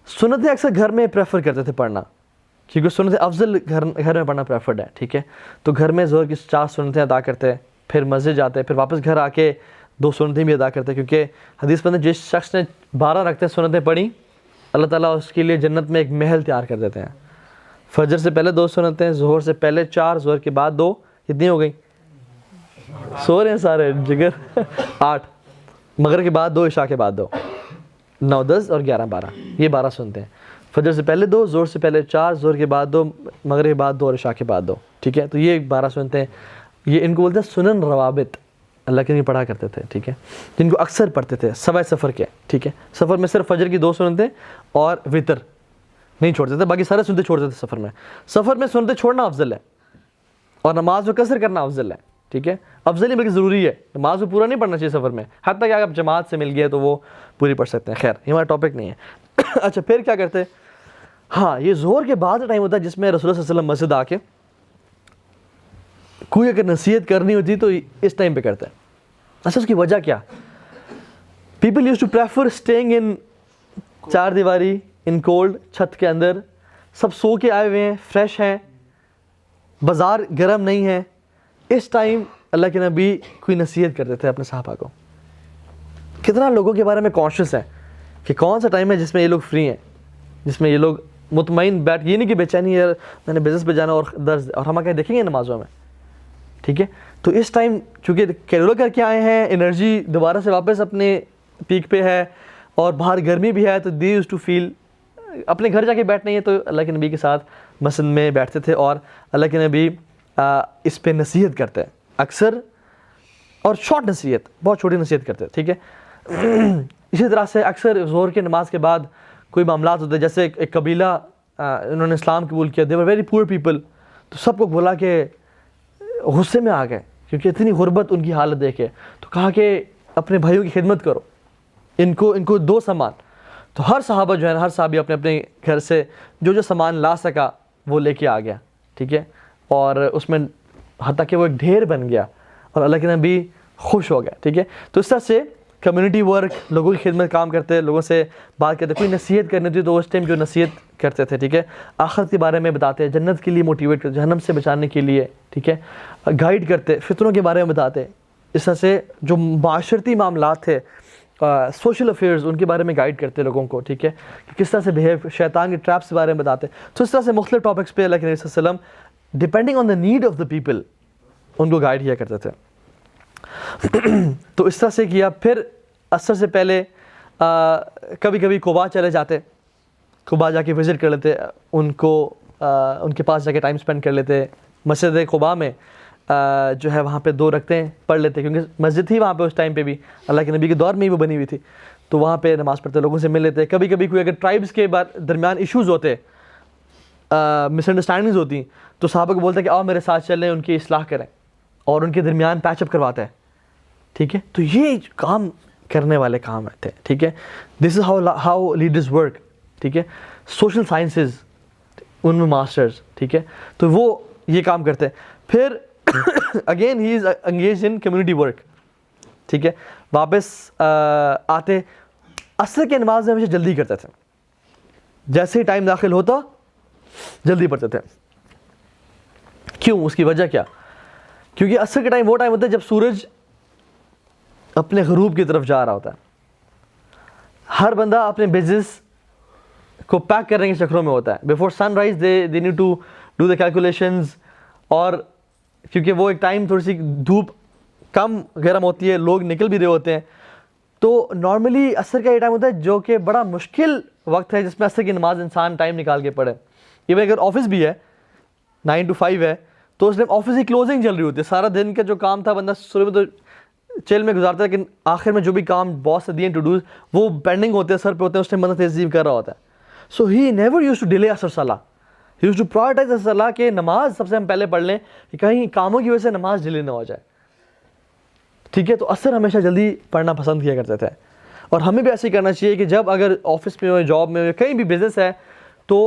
سنتیں اکثر گھر میں پریفر کرتے تھے پڑھنا کیونکہ سنتیں افضل گھر میں پڑھنا پریفرڈ ہے. ٹھیک ہے، تو گھر میں ظہر کی 4 سنتیں ادا کرتے، پھر مسجد جاتے، پھر واپس گھر آ کے 2 سنتیں بھی ادا کرتے کیونکہ حدیث میں جس شخص نے 12 رکعتیں سنتیں پڑھی اللہ تعالیٰ اس کے لیے جنت میں ایک محل تیار کر دیتے ہیں. فجر سے پہلے 2 سنتیں، ظہر سے پہلے 4، ظہر کے بعد 2، کتنی ہو گئی؟ سو رہے ہیں سارے جگر 8، مغرب کے بعد 2، عشاء کے بعد 2، 9، 10 اور 11، 12، یہ 12 سنتے ہیں. فجر سے پہلے 2، ظہر سے پہلے 4، ظہر کے بعد 2، مغرب کے بعد 2 اور عشاء کے بعد 2. ٹھیک ہے، تو یہ 12 سنتے ہیں. یہ ان کو بولتے ہیں سنن روابط، اللہ کے لیے پڑھا کرتے تھے. ٹھیک ہے، جن کو اکثر پڑھتے تھے سوائے سفر کے. ٹھیک ہے، سفر میں صرف فجر کی 2 سنتیں اور وتر نہیں چھوڑتے تھے، باقی سارے سنتیں چھوڑتے تھے سفر میں. سفر میں سنتیں چھوڑنا افضل ہے اور نماز میں قصر کرنا افضل ہے. ٹھیک ہے، افضل ہی بلکہ ضروری ہے. نماز کو پورا نہیں پڑھنا چاہیے سفر میں، حتیٰ کہ اگر جماعت سے مل گیا تو وہ پوری پڑھ سکتے ہیں. خیر، یہ ہمارا ٹاپک نہیں ہے. اچھا، پھر کیا کرتے؟ ہاں، یہ ظہر کے بعد ٹائم ہوتا ہے جس میں رسول اللہ صلی اللہ علیہ وسلم مسجد آ کے کوئی اگر نصیحت کرنی ہوتی تو اس ٹائم پہ کرتے ہیں. اچھا، اس کی وجہ کیا؟ People use to prefer staying in 4 دیواری، ان کولڈ، چھت کے اندر، سب سو کے آئے ہوئے ہیں، فریش ہیں، بازار گرم نہیں ہے. اس ٹائم اللہ کے نبی کوئی نصیحت کرتے تھے اپنے صحابہ کو. کتنا لوگوں کے بارے میں کانشیس ہے کہ کون سا ٹائم ہے جس میں یہ لوگ فری ہیں، جس میں یہ لوگ مطمئن بیٹھ، یہ نہیں کہ بے چینی ہے میں نے بزنس پہ جانا اور درد، اور ہم آگے دیکھیں گے نمازوں میں. ٹھیک ہے، تو اس ٹائم چونکہ قیلولہ کر کے آئے ہیں، انرجی دوبارہ سے واپس اپنے پیک پہ ہے اور باہر گرمی بھی ہے، تو دے یوز ٹو فیل اپنے گھر جا کے بیٹھنا ہی ہے. تو اللہ کے نبی کے ساتھ مسجد میں بیٹھتے تھے اور اللہ کے نبی اس پہ نصیحت کرتے ہیں اکثر، اور شارٹ نصیحت، بہت چھوٹی نصیحت کرتے. ٹھیک ہے، اسی طرح سے اکثر ظہر کی نماز کے بعد کوئی معاملات ہوتے، جیسے ایک قبیلہ انہوں نے اسلام قبول کیا، دے ور ویری پور پیپل، تو سب کو بولا کہ غصے میں آ گئے کیونکہ اتنی غربت ان کی حالت دیکھے، تو کہا کہ اپنے بھائیوں کی خدمت کرو، ان کو دو سامان. تو ہر صحابہ جو ہے نا، ہر صحابی اپنے اپنے گھر سے جو جو سامان لا سکا وہ لے کے آ گیا، ٹھیک ہے، اور اس میں حتیٰ کہ وہ ایک ڈھیر بن گیا اور اللہ کے نبی خوش ہو گیا، ٹھیک ہے۔ تو اس طرح سے کمیونٹی ورک، لوگوں کی خدمت کام کرتے، لوگوں سے بات کرتے، کوئی نصیحت کرنی تھی تو اس ٹائم جو نصیحت کرتے تھے، ٹھیک ہے، آخرت کے بارے میں بتاتے، جنت کے لیے موٹیویٹ کرتے، جہنم سے بچانے کے لیے، ٹھیک ہے، گائیڈ کرتے، فتنوں کے بارے میں بتاتے۔ اس طرح سے جو معاشرتی معاملات تھے، سوشل افیئرز، ان کے بارے میں گائیڈ کرتے لوگوں کو، ٹھیک ہے، کہ کس طرح سے بہیو، شیطان کے ٹریپس کے بارے میں بتاتے۔ تو اس طرح سے مختلف ٹاپکس پہ اللہ کے نبی صلی اللہ علیہ وسلم depending on the need of the people in کو گائیڈ کیا کرتے تھے۔ تو اس طرح سے کیا۔ پھر عصر سے پہلے کبھی کبھی قباء چلے جاتے، قباء جا کے وزٹ کر لیتے، ان کے پاس جا کے ٹائم اسپینڈ کر لیتے۔ مسجد قباء میں جو ہے وہاں پہ 2 رکعتیں پڑھ لیتے، کیونکہ مسجد تھی وہاں پہ اس ٹائم پہ بھی، اللہ کے نبی کے دور میں ہی وہ بنی ہوئی تھی، تو وہاں پہ نماز پڑھتے، لوگوں سے مل لیتے۔ کبھی کبھی کوئی اگر ٹرائبس کے درمیان ایشوز ہوتے، مس انڈرسٹینڈنگز ہوتی، تو صحابہ کو بولتے کہ آؤ میرے ساتھ چلیں، ان کی اصلاح کریں، اور ان کے درمیان پیچ اپ کرواتا ہے، ٹھیک ہے۔ تو یہ کام کرنے والے کام تھے، ٹھیک ہے۔ دس از ہاؤ لیڈرز ورک، ٹھیک ہے۔ سوشل سائنسز ان میں ماسٹرز، ٹھیک ہے، تو وہ یہ کام کرتے۔ پھر again he is engage in community work, ٹھیک ہے۔ واپس آتے، عصر کی نماز میں ہمیشہ جلدی کرتے تھے، جیسے ہی ٹائم داخل ہوتا جلدی پڑھتے تھے۔ کیوں؟ اس کی وجہ کیا؟ کیونکہ عصر کے ٹائم وہ ٹائم ہوتا ہے جب سورج اپنے غروب کی طرف جا رہا ہوتا ہے، ہر بندہ اپنے بزنس کو پیک کرنے کے چکروں میں ہوتا ہے۔ Before sunrise they need to do the calculations, اور کیونکہ وہ ایک ٹائم تھوڑی سی دھوپ کم گرم ہوتی ہے، لوگ نکل بھی رہے ہوتے ہیں، تو نارملی عصر کا یہ ٹائم ہوتا ہے جو کہ بڑا مشکل وقت ہے جس میں عصر کی نماز انسان ٹائم نکال کے پڑھے۔ ایون اگر آفس بھی ہے 9 to 5 ہے تو اس ٹائم آفس کی کلوزنگ چل رہی ہوتی ہے، سارا دن کا جو کام تھا بندہ شروع میں تو چیل میں گزارتا ہے، لیکن آخر میں جو بھی کام باس سے دیے ٹو ڈوز وہ پینڈنگ ہوتے ہیں، سر پہ ہوتے ہیں، اس ٹائم بندہ تہذیب کر رہا ہوتا ہے۔ So he never use to delay عصر صلاح، ہی یوز ٹو پرائورٹائز عصر صلاح، کہ نماز سب سے ہم پہلے پڑھ لیں کہ کہیں کاموں کی وجہ سے نماز ڈیلے نہ ہو جائے، ٹھیک ہے۔ تو عصر ہمیشہ جلدی پڑھنا پسند کیا کرتے تھے، اور ہمیں بھی ایسے ہی کرنا چاہیے کہ جب اگر آفس میں ہو، جاب میں ہو، کہیں بھی بزنس ہے، تو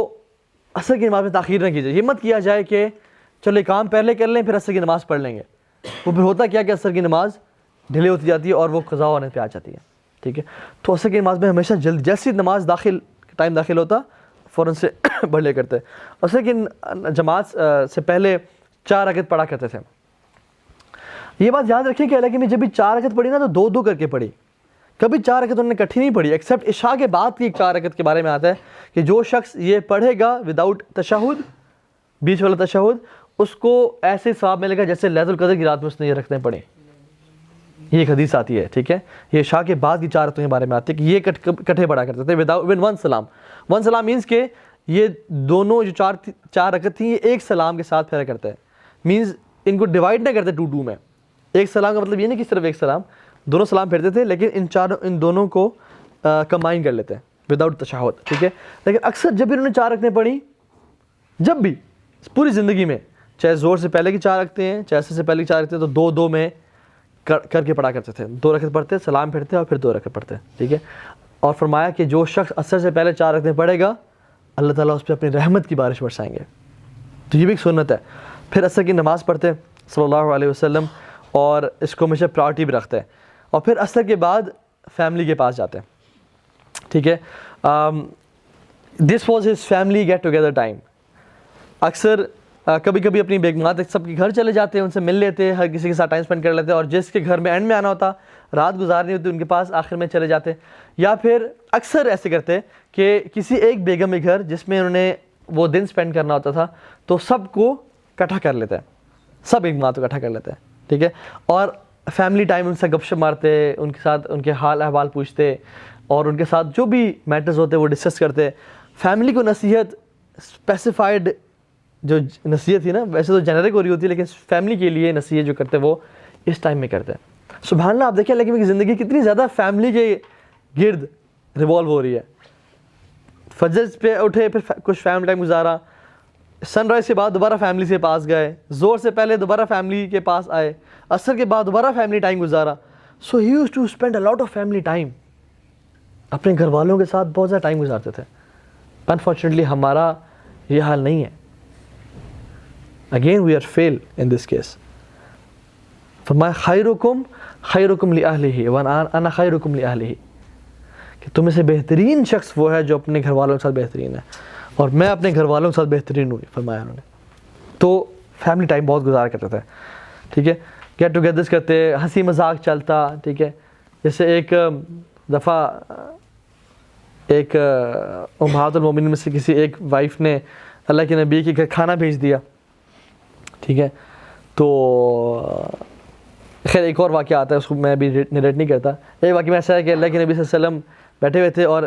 عصر کی نماز میں تاخیر نہ کیجیے۔ یہ مت کیا جائے کہ چلو یہ کام پہلے کر لیں پھر عصر کی نماز پڑھ لیں گے، وہ پھر ہوتا کیا کہ عصر کی نماز ڈیلے ہوتی جاتی ہے اور وہ قضا ہونے پہ آ جاتی ہے، ٹھیک ہے۔ تو عصر کی نماز میں ہمیشہ جیسی نماز ٹائم داخل ہوتا فوراً سے پڑھ لیا کرتے۔ عصر کی جماعت سے پہلے 4 رکعت پڑھا کرتے تھے۔ یہ بات یاد رکھیں کہ حالانکہ میں جب بھی 4 رکعت پڑھی نا تو 2 کر کے پڑھی، کبھی 4 رکعت انہوں نے اکٹھی نہیں پڑھی، ایکسیپٹ عشاء کے بعد کی 4 رکعت کے بارے میں آتا ہے کہ جو شخص یہ پڑھے گا وداؤٹ تشہد، بیچ والا تشہد، اس کو ایسے ثواب ملے گا جیسے لیلۃ القدر کی رات میں اس نے یہ رکعتیں پڑھی۔ یہ ایک حدیث آتی ہے، ٹھیک ہے، یہ عشاء کے بعد کی 4 رکعتوں کے بارے میں آتی ہے کہ یہ کٹھے پڑھا کرتے تھے وداؤٹ ایون 1 سلام۔ 1 سلام مینس کہ یہ دونوں جو 4 رکعت تھیں یہ ایک سلام کے ساتھ پھیرا کرتے ہیں، مینس ان کو ڈیوائڈ نہ کرتے 2 میں۔ ایک سلام کا مطلب یہ نہیں کہ صرف ایک سلام، دونوں سلام پھیرتے تھے، لیکن ان دونوں کو کمبائن کر لیتے ہیں وداؤٹ تشہد، ٹھیک ہے۔ لیکن اکثر جب بھی انہوں نے 4 رکعتیں پڑھی، جب بھی پوری زندگی میں، چاہے زور سے پہلے کی 4 رکعتیں ہیں، چاہے عصر سے پہلے کی 4 رکعتیں، تو 2 میں کر کے پڑھا کرتے تھے۔ 2 رکعت پڑھتے، سلام پھیرتے اور پھر 2 رکعت پڑھتے، ٹھیک ہے۔ اور فرمایا کہ جو شخص عصر سے پہلے 4 رکعتیں پڑھے گا اللہ تعالیٰ اس پہ اپنی رحمت کی بارش برسائیں گے۔ تو یہ بھی ایک سنت ہے۔ پھر عصر کی نماز پڑھتے صلی اللہ علیہ وسلم، اور اس کو ہمیشہ پرائورٹی بھی رکھتے ہیں، اور پھر عصر کے بعد فیملی کے پاس جاتے ہیں، ٹھیک ہے۔ This was his family get together time. اکثر کبھی کبھی اپنی بیگمات سب کے گھر چلے جاتے ہیں، ان سے مل لیتے، ہر کسی کے ساتھ ٹائم اسپینڈ کر لیتے، اور جس کے گھر میں اینڈ میں آنا ہوتا، رات گزارنی ہوتی، ان کے پاس آخر میں چلے جاتے۔ یا پھر اکثر ایسے کرتے کہ کسی ایک بیگم کے گھر جس میں انہوں نے وہ دن اسپینڈ کرنا ہوتا تھا، تو سب کو اکٹھا کر لیتے ہیں، سب بیگمات کو اکٹھا کر لیتے ہیں، ٹھیک ہے۔ اور فیملی ٹائم ان سے گپ شپ مارتے، ان کے ساتھ ان کے حال احوال پوچھتے، اور ان کے ساتھ جو بھی میٹرز ہوتے وہ ڈسکس کرتے۔ فیملی کو نصیحت اسپیسیفائڈ جو نصیحت تھی نا، ویسے تو جنرک ہو رہی ہوتی ہے، لیکن فیملی کے لیے نصیحت جو کرتے وہ اس ٹائم میں کرتے ہیں۔ سبحان اللہ، آپ دیکھیں لیکن زندگی کتنی زیادہ فیملی کے گرد ریوالو ہو رہی ہے۔ فجر پہ اٹھے، پھر کچھ فیملی ٹائم گزارا، سن رائز کے بعد دوبارہ فیملی سے پاس گئے، زور سے پہلے دوبارہ فیملی کے پاس آئے، عصر کے بعد دوبارہ فیملی ٹائم گزارا۔ So he use to spend a lot of family time, اپنے گھر والوں کے ساتھ بہت زیادہ ٹائم گزارتے تھے. انفارچونیٹلی ہمارا یہ حال نہیں ہے. Again we are fail in this case. فرمایا خیرکم خیرکم لأہلہ وانا خیرکم لأہلہ, کہ تم میں سے بہترین شخص وہ ہے جو اپنے گھر والوں کے ساتھ بہترین ہے, اور میں اپنے گھر والوں کے ساتھ بہترین ہوں, فرمایا انہوں نے. تو فیملی ٹائم بہت گزارا کرتے تھے, ٹھیک ہے, گیٹ ٹوگیدرس کرتے, ہنسی مذاق چلتا, ٹھیک ہے. جیسے ایک دفعہ ایک امہات المومنین میں سے کسی ایک وائف نے اللہ کے نبی کے گھر کھانا بھیج دیا, ٹھیک ہے. تو خیر ایک اور واقعہ آتا ہے, اس کو میں ابھی نریٹ نہیں کرتا. ایک واقعہ میں ایسا ہے کہ اللہ کے نبی صلی اللہ علیہ وسلم بیٹھے ہوئے تھے اور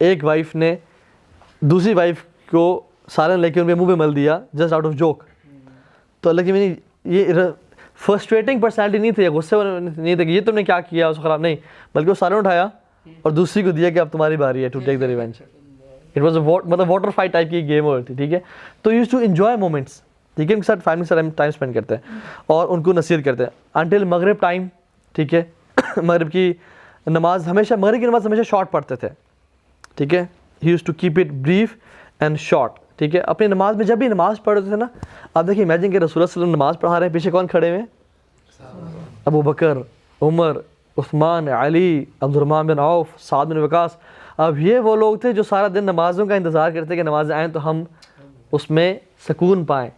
ایک وائف نے دوسری وائف کو سالن لے کے ان کے منہ پہ مل دیا جسٹ آؤٹ آف جوک. تو اللہ کے یہ فرسٹریٹنگ پرسنالٹی نہیں تھی, غصے نہیں تھے کہ یہ تم نے کیا کیا, اس کو خراب نہیں, بلکہ وہ سالن اٹھایا اور دوسری کو دیا کہ اب تمہاری باری ہے to take the revenge. It was مطلب واٹر فائٹ ٹائپ کی گیم ہوتی, ٹھیک ہے. تو یوز ٹو انجوائے مومنٹس, ٹھیک ہے, ان کے ساتھ فیملی کے ساتھ ٹائم اسپینڈ کرتے ہیں اور ان کو نصیحت کرتے ہیں انٹل مغرب ٹائم, ٹھیک ہے. مغرب کی نماز ہمیشہ, مغرب کی نماز ہمیشہ شارٹ پڑھتے تھے, ٹھیک ہے. He use to keep it brief and short, ٹھیک ہے. اپنی نماز میں جب بھی نماز پڑھتے تھے نا, آپ دیکھیے امیجن کہ رسول اللہ صلی اللہ علیہ وسلم نماز پڑھا رہے ہیں, پیچھے کون کھڑے ہوئے ہیں؟ ابو بکر, عمر, عثمان, علی, عبد الرحمن بن عوف, سعد بن وقاص. اب یہ وہ لوگ تھے جو سارا دن نمازوں کا انتظار کرتے کہ نمازیں آئیں تو ہم اس میں سکون پائیں.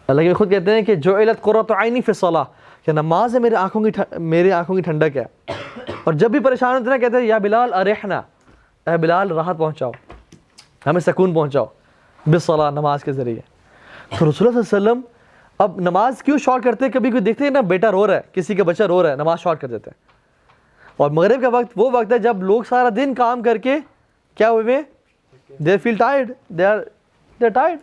اللہ کے خود کہتے ہیں کہ جعلت قرۃ عینی فی الصلاۃ, کہ نماز ہے میری آنکھوں کی ٹھنڈک ہے. اور جب بھی پریشان ہوتے ہیں کہتے ہیں یا بلال ارحنا, اے بلال راحت پہنچاؤ, ہمیں سکون پہنچاؤ بالصلاۃ, نماز کے ذریعے. تو رسول اللہ صلی اللہ علیہ وسلم اب نماز کیوں شارٹ کرتے ہیں؟ کبھی کوئی دیکھتے ہیں نا بیٹا رو رہا ہے, کسی کا بچہ رو رہا ہے, نماز شارٹ کر دیتے ہیں. اور مغرب کا وقت وہ وقت ہے جب لوگ سارا دن کام کر کے کیا ہوئے, دے فیل ٹائرڈ, دے آر ٹائرڈ,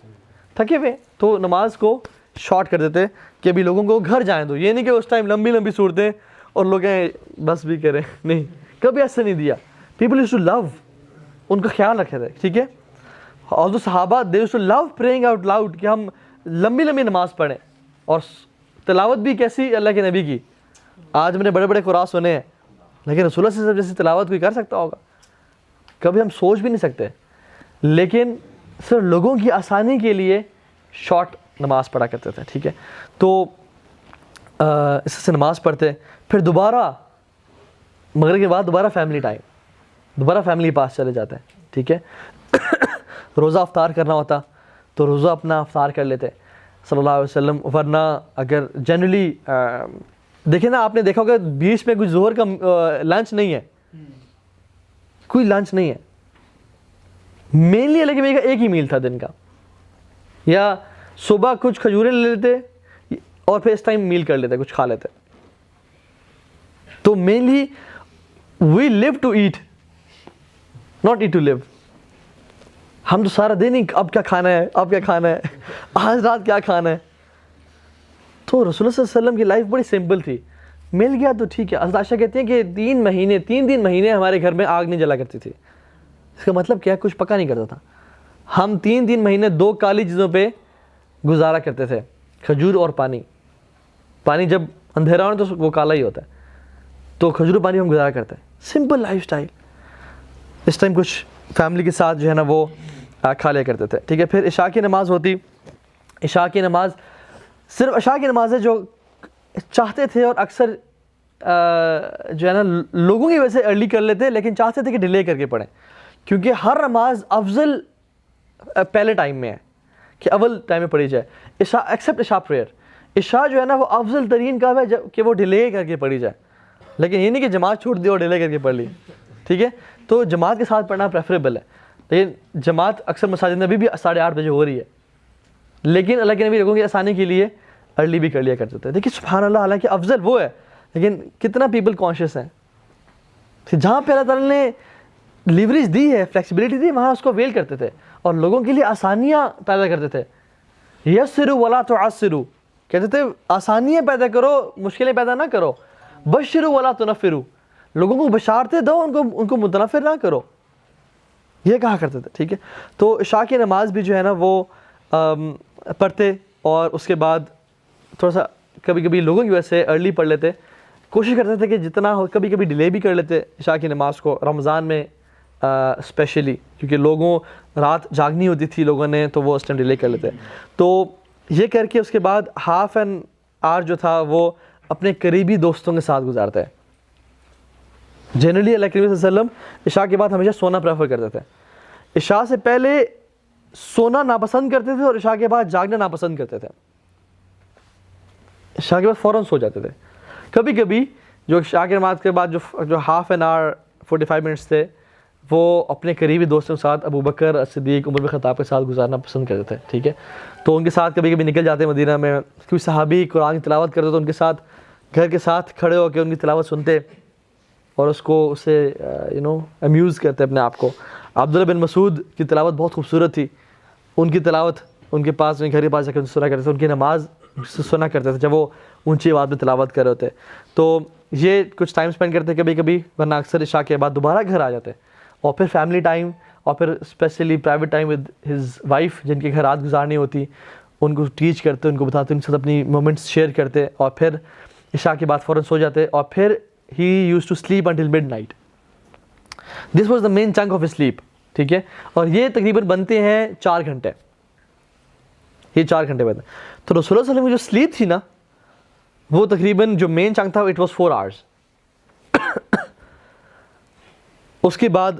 تھکے ہوئے, تو نماز کو شارٹ کر دیتے کہ ابھی لوگوں کو گھر جائیں دو. یہ نہیں کہ اس ٹائم لمبی لمبی صورتیں اور لوگ بس بھی کریں, نہیں, کبھی ایسا نہیں دیا. پیپل یوز ٹو لو, ان کا خیال رکھے تھے, ٹھیک ہے. اور جو صحابہ they use to love praying out loud, کہ ہم لمبی لمبی نماز پڑھیں, اور تلاوت بھی کیسی اللہ کے نبی کی. آج میں نے بڑے بڑے قرآن سنے ہیں, لیکن رسول اللہ صلی اللہ علیہ وسلم جیسی تلاوت کوئی کر سکتا ہوگا؟ کبھی ہم سوچ بھی نہیں سکتے. لیکن صرف لوگوں کی آسانی کے لیے شارٹ نماز پڑھا کرتے تھے, ٹھیک ہے. تو اس سے نماز پڑھتے, پھر دوبارہ مغرب کے بعد دوبارہ فیملی ٹائم, دوبارہ فیملی کے پاس چلے جاتے ہیں, ٹھیک ہے. روزہ افطار کرنا ہوتا تو روزہ اپنا افطار کر لیتے صلی اللہ علیہ وسلم. ورنہ اگر جنرلی دیکھیں نا, آپ نے دیکھا ہوگا بیچ میں کوئی ظہر کا لنچ نہیں ہے, کوئی لنچ نہیں ہے. مینلی لیکن ایک ہی میل تھا دن کا, یا صبح کچھ کھجوریں لے لیتے اور پھر اس ٹائم میل کر لیتے, کچھ کھا لیتے. تو mainly we live to eat, not eat to live. ہم تو سارا دن ہی اب کیا کھانا ہے, اب کیا کھانا ہے, آج رات کیا کھانا ہے. تو رسول اللہ صلی اللہ علیہ وسلم کی لائف بڑی سمپل تھی, مل گیا تو ٹھیک ہے. حضرت عائشہ کہتی ہیں کہ 3 مہینے ہمارے گھر میں آگ نہیں جلا کرتی تھی. اس کا مطلب کیا, کچھ پکا نہیں کرتا تھا. ہم 3 مہینے 2 کالی چیزوں پہ گزارا کرتے تھے, کھجور اور پانی. پانی جب اندھیرا ہونا تو وہ کالا ہی ہوتا ہے, تو کھجور پانی ہم گزارا کرتے ہیں. Simple lifestyle. اس ٹائم کچھ فیملی کے ساتھ جو ہے نا وہ کھا لیا کرتے تھے, ٹھیک ہے. پھر عشاء کی نماز ہوتی. عشاء کی نماز صرف عشاء کی نماز ہے جو چاہتے تھے, اور اکثر جو ہے نا لوگوں کی وجہ سے ارلی کر لیتے, لیکن چاہتے تھے کہ ڈیلے کر کے پڑھیں, کیونکہ ہر نماز افضل پہلے ٹائم میں ہے کہ اول ٹائم میں پڑھی جائے. عشاء ایکسیپٹ عشاء پریئر, عشاء جو ہے نا وہ افضل ترین کام ہے کہ وہ ڈیلے کر کے پڑھی جائے. لیکن یہ نہیں کہ جماعت چھوٹ دی اور ڈیلے کر کے پڑھ لی, ٹھیک ہے. تو جماعت کے ساتھ پڑھنا پریفریبل ہے, لیکن جماعت اکثر مساجد میں بھی 8:30 بجے ہو رہی ہے, لیکن اللہ کے نبی لوگوں کی آسانی کے لیے ارلی بھی کر لیا کرتے تھے. دیکھیے سبحان اللہ, حالانکہ افضل وہ ہے, لیکن کتنا پیپل کانشیس ہیں. جہاں پہ اللہ تعالیٰ نے لیوریج دی ہے, فلیکسیبلٹی دی, وہاں اس کو ویل کرتے تھے اور لوگوں کے لیے آسانیاں پیدا کرتے تھے. یسروا ولا تعسروا, کہتے تھے آسانیاں پیدا کرو, مشکلیں پیدا نہ کرو. بشروا ولا تنفروا, لوگوں کو بشارتیں دو, ان کو متنفر نہ کرو, یہ کہا کرتے تھے, ٹھیک ہے. تو عشاء کی نماز بھی جو ہے نا وہ پڑھتے, اور اس کے بعد تھوڑا سا کبھی کبھی لوگوں کی وجہ سے ارلی پڑھ لیتے. کوشش کرتے تھے کہ جتنا ہو, کبھی کبھی ڈیلے بھی کر لیتے عشاء کی نماز کو, رمضان میں اسپیشلی, کیونکہ لوگوں رات جاگنی ہوتی تھی لوگوں نے, تو وہ اس ٹائم ڈیلے کر لیتے. تو یہ کر کے اس کے بعد ہاف این آور جو تھا وہ اپنے قریبی دوستوں کے ساتھ گزارتا ہے. جنرلی اللہ کریم صلی اللہ علیہ وسلم عشاء کے بعد ہمیشہ سونا پریفر کرتے تھے. عشاء سے پہلے سونا ناپسند کرتے تھے اور عشاء کے بعد جاگنا ناپسند کرتے تھے. عشاء کے بعد فوراً سو جاتے تھے. کبھی کبھی جو عشاء کی نماز کے بعد جو ہاف این آور 45 منٹس تھے وہ اپنے قریبی دوستوں کے ساتھ ابو بکر صدیق عمر بن خطاب کے ساتھ گزارنا پسند کرتے تھے. ٹھیک ہے, تو ان کے ساتھ کبھی کبھی نکل جاتے مدینہ میں, کوئی صحابی قرآن کی تلاوت کرتے تو ان کے ساتھ گھر کے ساتھ کھڑے ہو کے ان کی تلاوت سنتے اور اسے امیوز کرتے اپنے آپ کو. عبداللہ بن مسعود کی تلاوت بہت خوبصورت تھی, ان کی تلاوت ان کے پاس گھر کے پاس جا کے سنا کرتے تھے, ان کی نماز سنا کرتے تھے جب وہ اونچی آواز میں تلاوت کر رہے ہوتے. تو یہ کچھ ٹائم اسپینڈ کرتے کبھی کبھی, ورنہ اکثر عشاء کے بعد دوبارہ گھر آ جاتے, اور پھر فیملی ٹائم, اور پھر specially private time with his wife, جن کے گھر رات گزارنی ہوتی, ان کو ٹیچ کرتے, ان کو بتاتے, ان کے ساتھ اپنی مومنٹس شیئر کرتے, اور پھر عشاء کے بعد فوراً سو جاتے. اور پھر he use to sleep until midnight. This was the main chunk of sleep. ٹھیک ہے, اور یہ تقریباً بنتے ہیں 4 گھنٹے, یہ 4 گھنٹے بنتے ہیں. تو رسول اللہ صلی اللہ علیہ وسلم کی جو سلیپ تھی نا, وہ تقریباً جو مین چنک تھا اٹ واز 4 آورس. اس کے بعد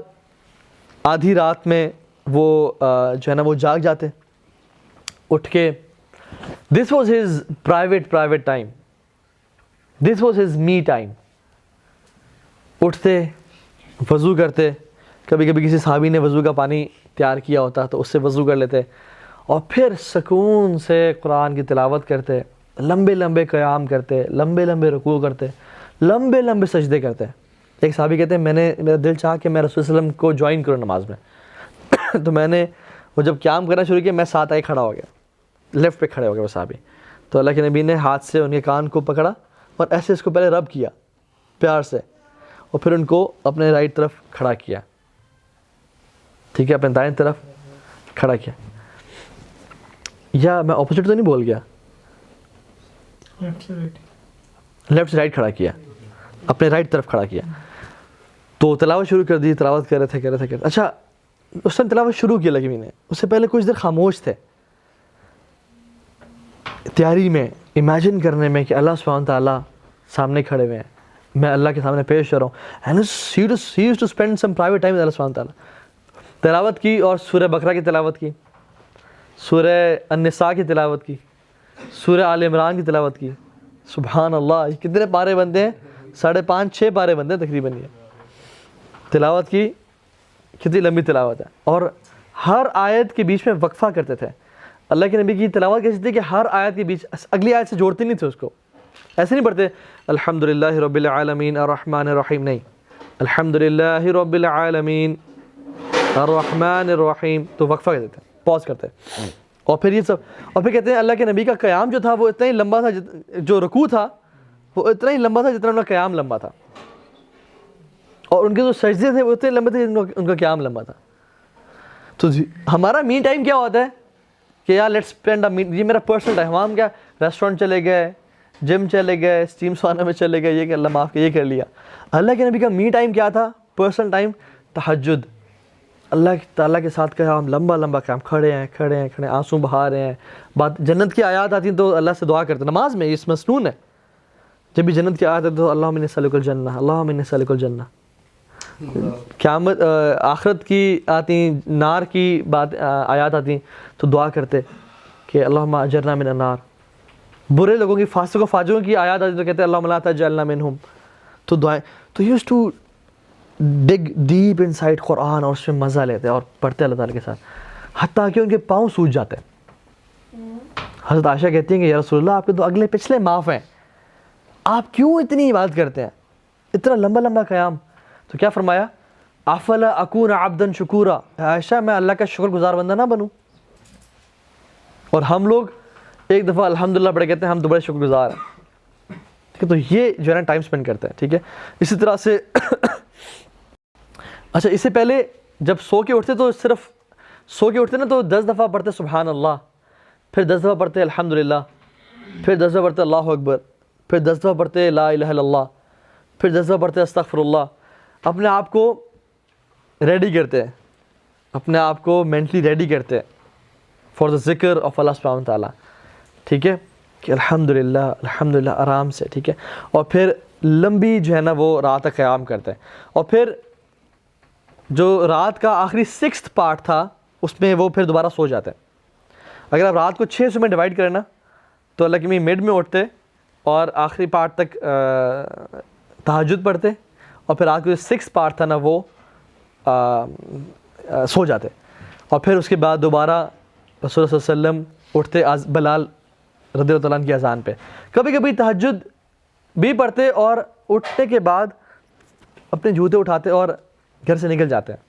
آدھی رات میں وہ جو ہے نا وہ جاگ جاتے اٹھ کے. دس was his private time, this was his me time. اٹھتے, وضو کرتے, کبھی کبھی کسی صحابی نے وضو کا پانی تیار کیا ہوتا تو اس سے وضو کر لیتے, اور پھر سکون سے قرآن کی تلاوت کرتے, لمبے لمبے قیام کرتے, لمبے لمبے رکوع کرتے, لمبے لمبے سجدے کرتے. ایک صحابی کہتے ہیں میرا دل چاہا کہ میں رسول صلی اللہ علیہ وسلم کو جوائن کروں نماز میں. تو میں نے وہ جب قیام کرنا شروع کیا, میں ساتھ آئے کھڑا ہو گیا, لیفٹ پہ کھڑے ہو گئے وہ صحابی. تو اللہ کے نبی نے ہاتھ سے ان کے کان کو پکڑا اور ایسے اس کو پہلے رب کیا پیار سے, اور پھر ان کو اپنے رائٹ طرف کھڑا کیا. ٹھیک ہے, اپنے دائیں طرف کھڑا کیا. یا میں اپوزٹ تو نہیں بول گیا, لیفٹ سے رائٹ کھڑا کیا, اپنے رائٹ طرف کھڑا کیا. تو تلاوت شروع کر دی, تلاوت کر رہے تھے. اچھا, اس ٹائم تلاوت شروع کی لگی نے, اس سے پہلے کچھ دیر خاموش تھے, تیاری میں, امیجن کرنے میں کہ اللہ سبحانہ تعالیٰ سامنے کھڑے ہوئے ہیں, میں اللہ کے سامنے پیش ہو رہا ہوں. And he used to spend some private time with اللہ سبحانہ تعالیٰ. تلاوت کی, اور سورہ بقرہ کی تلاوت کی, سورہ النساء کی تلاوت کی, سورہ آل عمران کی تلاوت کی. سبحان اللہ, یہ کتنے پارے بنتے ہیں؟ 5.5-6 پارے بنتے ہیں تقریباً. یہ تلاوت کی, کتنی لمبی تلاوت ہے. اور ہر آیت کے بیچ میں وقفہ کرتے تھے. اللہ کے نبی کی تلاوت کیسی تھی کہ ہر آیت کے بیچ اگلی آیت سے جوڑتے نہیں تھے اس کو, ایسے نہیں پڑھتے الحمدللہ رب العالمین الرحمن الرحیم, نہیں, الحمدللہ رب العالمین الرحمن الرحیم, تو وقفہ کہتے تھے, پاز کرتے. اور پھر یہ سب, اور پھر کہتے ہیں اللہ کے نبی کا قیام جو تھا وہ اتنا ہی لمبا تھا, جو رکوع تھا وہ اتنا ہی لمبا تھا جتنا ان کا قیام لمبا تھا, اور ان کے جو سجدے تھے وہ اتنے لمبے تھے جتنا ان کا قیام لمبا تھا. تو ہمارا می ٹائم کیا ہوتا ہے کہ یار لیٹس اسپینڈ یہ میرا پرسنل ٹائم. ہم کیا ریسٹورینٹ چلے گئے, جم چلے گئے, اسٹیم سونا میں چلے گئے, یہ کہ اللہ معاف کیا, یہ کر لیا. اللہ کے نبی کا می ٹائم کیا تھا, پرسنل ٹائم, تہجد, اللہ تعالیٰ کے ساتھ کہ ہم لمبا لمبا کام, کھڑے ہیں, آنسو بہا رہے ہیں. بات جنت کی آیات آتی ہیں تو اللہ سے دعا کرتے, نماز میں اس مسنون ہے. جب بھی جنت کی آیات آتی ہے تو اللہم انی اسألک الجنہ, اللہم انی اسألک الجنہ. قیامت آخرت کی آتی, نار کی بات آیات آتی تو دعا کرتے کہ اللہم اجرنا من النار. برے لوگوں کی, فاسق و فاجروں کی آیات آتی تو کہتے اللہم لا تجعلنا منہم. تو دعائیں, تو use to dig deep inside Quran, اور اس میں مزہ لیتے اور پڑھتے اللہ تعالیٰ کے ساتھ, حتیٰ کہ ان کے پاؤں سوج جاتے ہیں. حضرت عائشہ کہتی ہیں کہ یا رسول اللہ آپ کے تو اگلے پچھلے معاف ہیں, آپ کیوں اتنی عبادت کرتے ہیں, اتنا لمبا لمبا قیام. تو کیا فرمایا, افلا اکون عبدا شکورا, عائشہ میں اللہ کا شکر گزار بندہ نہ بنوں. اور ہم لوگ ایک دفعہ الحمدللہ پڑھ کہتے ہیں ہم تو بڑے شکر گزار ہیں. ٹھیک ہے, تو یہ جو ہے نا ٹائم اسپینڈ کرتے ہیں. ٹھیک ہے, اسی طرح سے اچھا, اس سے پہلے جب سو کے اٹھتے تو صرف سو کے اٹھتے نا تو 10 دفعہ پڑھتے سبحان اللہ, پھر 10 دفعہ پڑھتے الحمدللہ, پھر 10 دفعہ پڑھتے اللہ اکبر, پھر 10 دفعہ پڑھتے لا الہ الا اللہ, پھر جذبہ پڑھتے ہیں استغفر اللہ, اپنے آپ کو ریڈی کرتے ہیں, اپنے آپ کو مینٹلی ریڈی کرتے ہیں فار دا ذکر آف اللہ سبحانہ و تعالیٰ, ٹھیک ہے, کہ الحمدللہ آرام سے, ٹھیک ہے, اور پھر لمبی جو ہے نا وہ رات کا قیام کرتے ہیں, اور پھر جو رات کا آخری 6th پارٹ تھا اس میں وہ پھر دوبارہ سو جاتے ہیں. اگر آپ رات کو 6 حصوں میں ڈیوائڈ کریں نا تو اللہ کی مڈ میں اٹھتے اور آخری پارٹ تک تہجد پڑھتے, اور پھر رات کو جو 6th پارٹ تھا نا وہ سو جاتے, اور پھر اس کے بعد دوبارہ رسول اللہ صلی اللہ علیہ وسلم اٹھتے بلال رضی اللہ عنہ کی اذان پہ. کبھی کبھی تہجد بھی پڑھتے اور اٹھنے کے بعد اپنے جوتے اٹھاتے اور گھر سے نکل جاتے ہیں,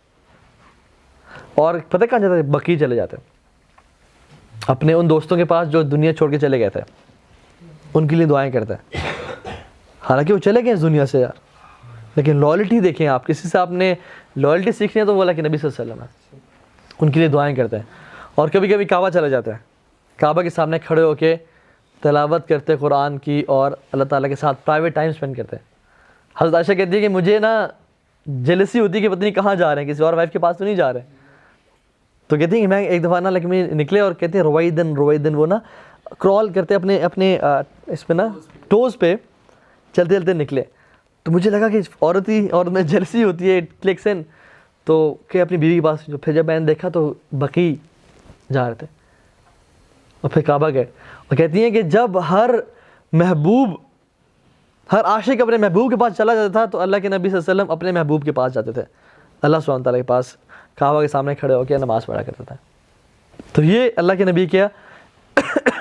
اور پتہ کہاں جاتے ہیں, بقیع چلے جاتے ہیں اپنے ان دوستوں کے پاس جو دنیا چھوڑ کے چلے گئے تھے, ان کے لیے دعائیں کرتے ہیں. حالانکہ وہ چلے گئے اس دنیا سے یار, لیکن لائلٹی دیکھیں آپ, کسی سے آپ نے لائلٹی سیکھنی ہے تو وہ اللہ کے نبی صلی اللہ علیہ وسلم ہے, ان کے لیے دعائیں کرتے ہیں. اور کبھی کبھی کعبہ چلے جاتے ہیں, کعبہ کے سامنے کھڑے ہو کے تلاوت کرتے قرآن کی اور اللہ تعالیٰ کے ساتھ پرائیویٹ ٹائم اسپینڈ کرتے ہیں. حضرت عائشہ کہتی ہے کہ مجھے نا جیلسی ہوتی ہے کہ پتہ نہیں کہاں جا رہے ہیں, کسی اور وائف کے پاس تو نہیں جا رہے. تو کہتی ہیں کہ میں ایک دفعہ نا لیکن نکلے اور کہتے ہیں رویدن وہ نا کرال کرتے اپنے اس پہ نا ٹوز پہ چلتے چلتے نکلے. تو مجھے لگا کہ عورت میں جیلسی ہوتی ہے, کلکس ان, تو کہ اپنی بیوی کے پاس, جو پھر جب میں نے دیکھا تو بقیع جا رہے تھے اور پھر کعبہ گئے. اور کہتی ہیں کہ جب ہر عاشق اپنے محبوب کے پاس چلا جاتا تھا تو اللہ کے نبی صلی اللہ علیہ وسلم اپنے محبوب کے پاس جاتے تھے, اللہ سبحانہ و تعالیٰ کے پاس, کعبہ کے سامنے کھڑے ہو کے نماز پڑھا کرتا تھا. تو یہ اللہ کے نبی کا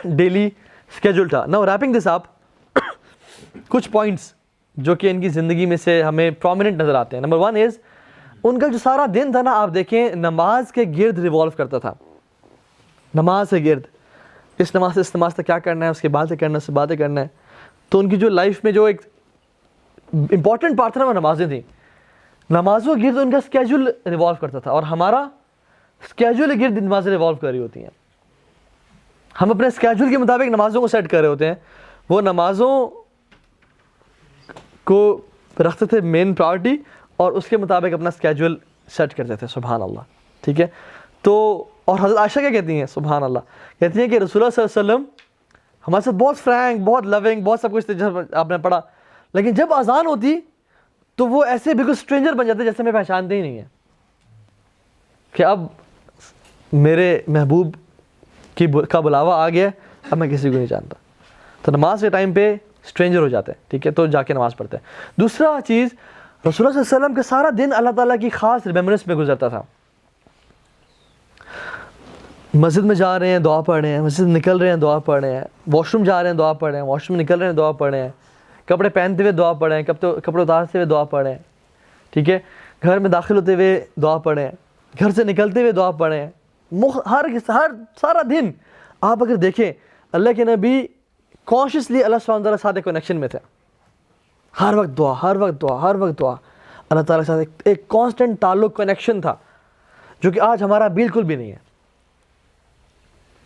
ڈیلی اسکیجول تھا. ناؤ ریپنگ دس اپ, کچھ پوائنٹس جو کہ ان کی زندگی میں سے ہمیں پرومیننٹ نظر آتے ہیں. نمبر 1 از ان کا جو سارا دن تھا نا, آپ دیکھیں نماز کے گرد ریوالو کرتا تھا, نماز کے گرد, اس نماز سے اس نماز تک کیا کرنا ہے, اس کے بعد سے کرنا ہے, اس سے باتیں کرنا ہے. تو ان کی جو لائف میں جو ایک امپورٹنٹ پارٹ تھا نا وہ نمازیں تھیں. نمازوں کے گرد ان کا اسکیجول ریوالو کرتا تھا, اور ہمارا اسکیجول کے گرد نمازیں ریوالو کر رہی ہوتی ہیں. ہم اپنے اسکیجول کے مطابق نمازوں کو سیٹ کر رہے ہوتے ہیں, وہ نمازوں کو رکھتے تھے مین پرائورٹی اور اس کے مطابق اپنا اسکیجول سیٹ کرتے تھے. سبحان اللہ, ٹھیک ہے. تو اور حضرت عائشہ کیا کہتی ہیں, سبحان اللہ, کہتی ہیں کہ رسول اللہ صلی اللہ علیہ وسلم ہمارے ساتھ بہت فرینک, بہت لونگ, بہت سب کچھ جب آپ نے پڑھا, لیکن جب اذان ہوتی تو وہ ایسے بالکل اسٹرینجر بن جاتے جیسے میں پہچانتے ہی نہیں ہیں, کہ اب میرے محبوب کا بلاوا آ گیا, اب میں کسی کو نہیں جانتا. تو نماز کے ٹائم پہ اسٹرینجر ہو جاتے ہیں, ٹھیک ہے, تو جا کے نماز پڑھتے ہیں. دوسرا چیز, رسول اللہ صلی اللہ علیہ وسلم کا سارا دن اللہ تعالیٰ کی خاص ریمیمبرنس میں گزرتا تھا. مسجد میں جا رہے ہیں دعا پڑھ رہے ہیں, مسجد نکل رہے ہیں دعا پڑھ رہے ہیں, واش روم جا رہے ہیں دعا پڑھ رہے ہیں, واش روم نکل رہے ہیں دعا پڑھ رہے ہیں, کپڑے پہنتے ہوئے دعا پڑھ رہے ہیں, کپڑے اتارتے ہوئے دعا پڑھ رہے ہیں, ٹھیک ہے, گھر میں داخل ہوتے ہوئے دعا پڑھ رہے ہیں, گھر سے نکلتے ہوئے دعا پڑھ رہے ہیں. ہر سارا دن آپ اگر دیکھیں اللہ کے نبی کانشیسلی اللہ سبحانہ تعالیٰ ساتھ ایک کنیکشن میں تھے. ہر وقت دعا, ہر وقت دعا, ہر وقت دعا, اللہ تعالیٰ کے ساتھ ایک کانسٹنٹ تعلق, کنیکشن تھا, جو کہ آج ہمارا بالکل بھی نہیں ہے.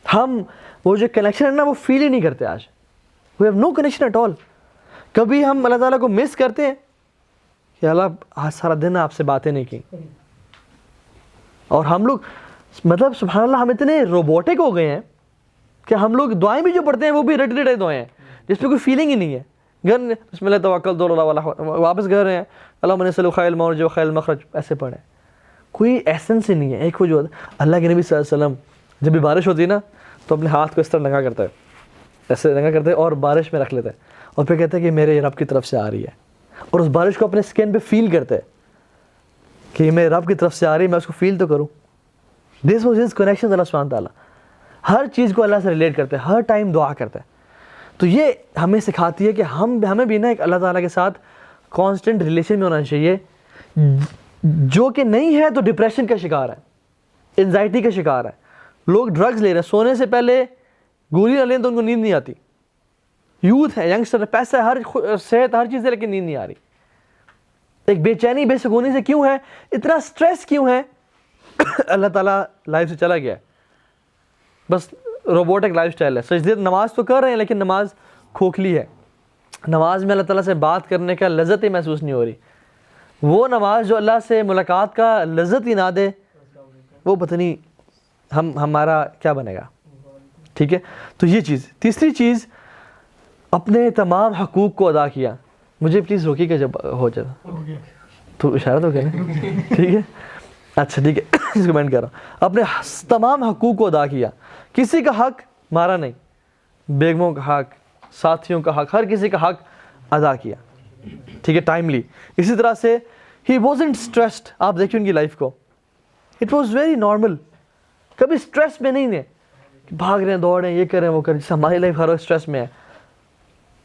ہم وہ جو کنیکشن ہے نا وہ فیل ہی نہیں کرتے آج. We have no connection at all. کبھی ہم اللہ تعالیٰ کو مس کرتے ہیں کہ اللہ آج سارا دن آپ سے باتیں نہیں کی. اور ہم لوگ مطلب سبحان اللہ ہم اتنے روبوٹک ہو گئے ہیں کہ ہم لوگ دعائیں بھی جو پڑھتے ہیں وہ بھی رٹے رٹے دعائیں ہیں جس پہ کوئی فیلنگ ہی نہیں ہے. گھر بسم اللہ توکلت علی اللہ, واپس گھر ہیں اللہم انی اسألک خیر المخرج و خیر المخرج, ایسے پڑھیں, کوئی ایسنس ہی نہیں ہے. ایک وہ جو اللہ کے نبی صلی اللہ علیہ وسلم جب بھی بارش ہوتی ہے نا تو اپنے ہاتھ کو اس طرح ننگا کرتا ہے, ایسے ننگا کرتے ہیں اور بارش میں رکھ لیتے ہیں, اور پھر کہتے ہیں کہ میرے رب کی طرف سے آ رہی ہے, اور اس بارش کو اپنے اسکن پہ فیل کرتے ہیں کہ یہ میرے رب کی طرف سے آ رہی ہے, میں اس کو فیل تو کروں. دس واز ہز کنیکشن اللہ سبحانہ تعالیٰ, ہر چیز کو اللہ سے ریلیٹ کرتے ہیں, ہر ٹائم دعا کرتے ہیں. تو یہ ہمیں سکھاتی ہے کہ ہمیں بھی نا ایک اللہ تعالیٰ کے ساتھ کانسٹنٹ ریلیشن میں ہونا چاہیے. جو کہ نہیں ہے تو ڈپریشن کا شکار ہے, انزائٹی کا شکار ہے. لوگ ڈرگز لے رہے ہیں, سونے سے پہلے گولی نہ لیں تو ان کو نیند نہیں آتی. یوتھ ہے, ینگسٹر ہے, پیسہ ہے, ہر صحت, ہر چیز ہے, لیکن نیند نہیں آ رہی. ایک بے چینی, بے سکونی سے کیوں ہے, اتنا سٹریس کیوں ہے؟ اللہ تعالیٰ لائف سے چلا گیا ہے, بس روبوٹک لائف سٹائل ہے. سجدے نماز تو کر رہے ہیں لیکن نماز کھوکھلی ہے. نماز میں اللہ تعالیٰ سے بات کرنے کا لذت ہی محسوس نہیں ہو رہی. وہ نماز جو اللہ سے ملاقات کا لذت ہی نہ دے, وہ پتہ نہیں ہمارا کیا بنے گا. ٹھیک ہے, تو یہ چیز. تیسری چیز, اپنے تمام حقوق کو ادا کیا. مجھے پلیز روکیے گا جب ہو جائے تو اشارہ تو کریں. ٹھیک ہے, اچھا ٹھیک ہے, اس کو مینڈ کر رہا ہوں. اپنے تمام حقوق کو ادا کیا, کسی کا حق مارا نہیں, بیگموں کا حق, ساتھیوں کا حق, ہر کسی کا حق ادا کیا. ٹھیک ہے, ٹائملی. اسی طرح سے ہی وازنٹ اسٹریسڈ. آپ دیکھیں ان کی لائف کو, اٹ واز ویری نارمل. کبھی اسٹریس میں نہیں ہے کہ بھاگ رہے ہیں, دوڑ رہے ہیں, یہ کر رہے ہیں, وہ کر رہے ہیں. جیسے ہماری لائف ہر وقت اسٹریس میں ہے,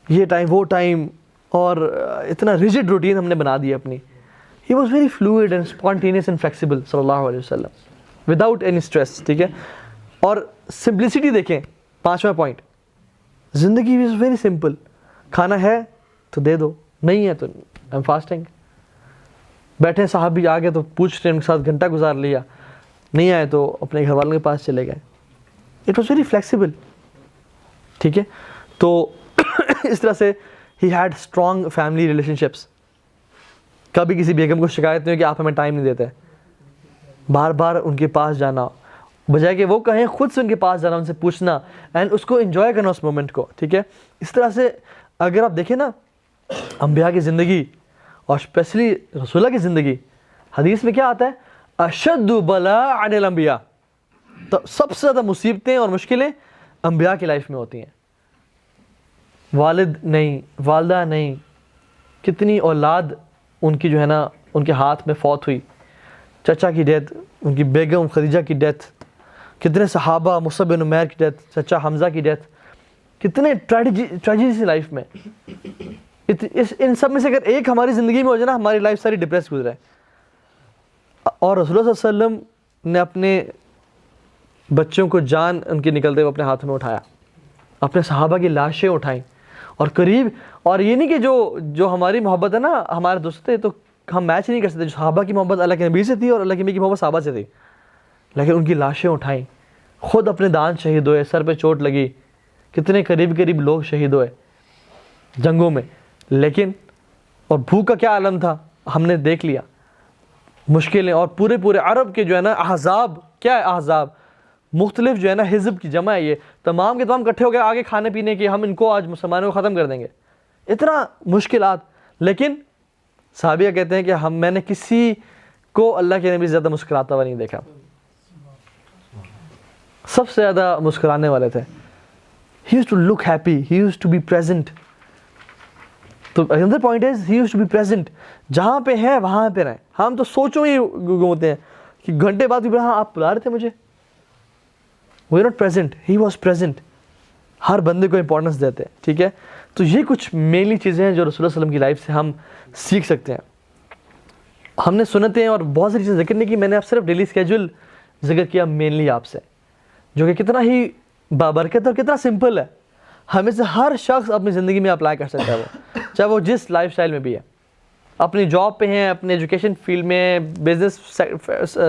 یہ ٹائم وہ ٹائم, اور اتنا ریجڈ روٹین ہم نے بنا دی اپنی. ہی was very fluid and spontaneous and flexible صلی اللہ علیہ وسلم وداؤٹ اینی اسٹریس. ٹھیک ہے, اور سمپلسٹی دیکھیں. 5واں پوائنٹ, زندگی از ویری سمپل. کھانا ہے تو دے دو, نہیں ہے تو آئی ایم فاسٹنگ. بیٹھے صحابی آ گئے تو پوچھ رہے ہیں, ان کے ساتھ گھنٹہ گزار لیا, نہیں آئے تو اپنے گھر والوں کے پاس چلے گئے. It was very flexible. ٹھیک ہے, تو اس طرح سے he had strong family relation ships. کبھی کسی بیگم کو شکایت نہیں کہ آپ ہمیں ٹائم نہیں دیتے, بار بار ان کے پاس جانا, بجائے کہ وہ کہیں خود سے ان کے پاس جانا, ان سے پوچھنا اینڈ اس کو انجوائے کرنا اس مومنٹ کو. ٹھیک ہے, اس طرح سے اگر آپ دیکھیں نا انبیاء کی زندگی اور اسپیشلی رسول اللہ کی زندگی, حدیث میں کیا آتا ہے, اشد بلاء عن الانبیاء. تو سب سے زیادہ مصیبتیں اور مشکلیں انبیاء کی لائف میں ہوتی ہیں. والد نہیں, والدہ نہیں, کتنی اولاد ان کی جو ہے نا ان کے ہاتھ میں فوت ہوئی, چچا کی ڈیتھ, ان کی بیگم خدیجہ کی ڈیتھ, کتنے صحابہ, مصعب بن عمیر کی ڈیتھ, چچا حمزہ کی ڈیتھ, کتنے ٹریجڈی سی لائف میں. ان سب میں سے اگر ایک ہماری زندگی میں ہو جائے نا, ہماری لائف ساری ڈپریس گزرے. اور رسول اللہ صلی اللہ علیہ وسلم نے اپنے بچوں کو جان ان کی نکلتے ہوئے اپنے ہاتھ میں اٹھایا, اپنے صحابہ کی لاشیں اٹھائیں, اور قریب. اور یہ نہیں کہ جو ہماری محبت ہے نا ہمارے دوست تھے تو ہم میچ نہیں کر سکتے. جو صحابہ کی محبت اللہ کے نبی سے تھی اور اللہ کے نبی کی محبت صحابہ سے تھی, لیکن ان کی لاشیں اٹھائیں, خود اپنے دانت شہید ہوئے, سر پہ چوٹ لگی, کتنے قریب لوگ شہید ہوئے جنگوں میں. لیکن اور بھوک کا کیا عالم تھا ہم نے دیکھ لیا, مشکلیں. اور پورے عرب کے جو ہے نا احزاب, کیا ہے احزاب, مختلف جو ہے نا حزب کی جمع ہے, یہ تمام کے تمام اکٹھے ہو گئے آگے کھانے پینے کے, ہم ان کو آج مسلمانوں کو ختم کر دیں گے. اتنا مشکلات. لیکن صحابیہ کہتے ہیں کہ میں نے کسی کو اللہ کے نبی سے زیادہ مسکراتا ہوا نہیں دیکھا. سب سے زیادہ مسکرانے والے تھے. He used to look happy, he used to be present. تو another point is he used to be present. جہاں پہ ہیں وہاں پہ رہیں. ہم تو سوچوں ہی گھومتے ہیں کہ گھنٹے بعد بھی ہاں آپ بلا رہے تھے مجھے. We are not present, he was present. ہر بندے کو امپورٹنس دیتے ہیں. ٹھیک ہے, تو یہ کچھ مینلی چیزیں ہیں جو رسول اللہ صلی اللہ علیہ وسلم کی لائف سے ہم سیکھ سکتے ہیں. ہم نے سنتیں اور بہت ساری چیزیں ذکر نہیں کی, میں نے اب صرف ڈیلی اسکیجول ذکر کیا مینلی آپ سے, جو کہ کتنا ہی بابرکت اور کتنا سمپل ہے. ہمیں سے ہر شخص اپنی زندگی میں اپلائی کر سکتا ہے, وہ چاہے وہ جس لائف سٹائل میں بھی ہے, اپنی جاب پہ ہیں, اپنے ایجوکیشن فیلڈ میں, بزنس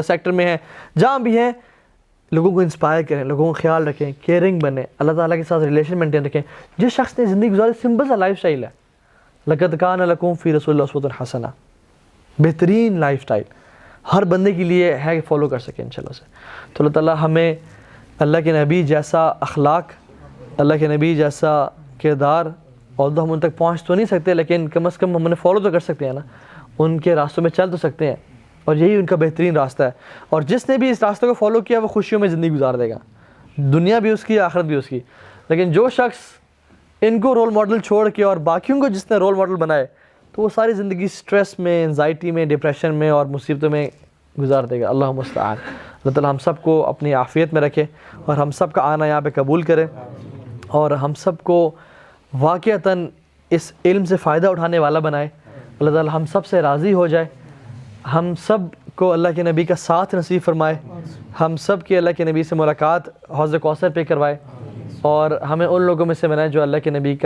سیکٹر میں ہیں, جہاں بھی ہیں. لوگوں کو انسپائر کریں, لوگوں کا خیال رکھیں, کیئرنگ بنیں, اللہ تعالیٰ کے ساتھ ریلیشن مینٹین رکھیں. جس شخص نے زندگی گزاری سمپل سا لائف سٹائل ہے, لقد کان لکم فی رسول اللہ اسوۃ حسنہ, بہترین لائف سٹائل ہر بندے کے لیے ہے کہ فالو کر سکیں انشاءاللہ سے. تو اللہ تعالیٰ ہمیں اللہ کے نبی جیسا اخلاق, اللہ کے نبی جیسا کردار, اور ہم ان تک پہنچ تو نہیں سکتے لیکن کم از کم ہم انہیں فالو تو کر سکتے ہیں نا, ان کے راستوں میں چل تو سکتے ہیں, اور یہی ان کا بہترین راستہ ہے. اور جس نے بھی اس راستے کو فالو کیا وہ خوشیوں میں زندگی گزار دے گا, دنیا بھی اس کی, آخرت بھی اس کی. لیکن جو شخص ان کو رول ماڈل چھوڑ کے اور باقیوں کو جس نے رول ماڈل بنائے تو وہ ساری زندگی سٹریس میں, انزائٹی میں, ڈپریشن میں اور مصیبتوں میں گزار دے گا. اللہ مستعان. اللہ تعالیٰ ہم سب کو اپنی عافیت میں رکھے اور ہم سب کا آنا یہاں پہ قبول کرے, اور ہم سب کو واقعتاً اس علم سے فائدہ اٹھانے والا بنائے. اللہ تعالیٰ ہم سب سے راضی ہو جائے, ہم سب کو اللہ کے نبی کا ساتھ نصیب فرمائے, ہم سب کی اللہ کے نبی سے ملاقات حوض کوثر پہ کروائے, اور ہمیں ان لوگوں میں سے بنائے جو اللہ کے نبی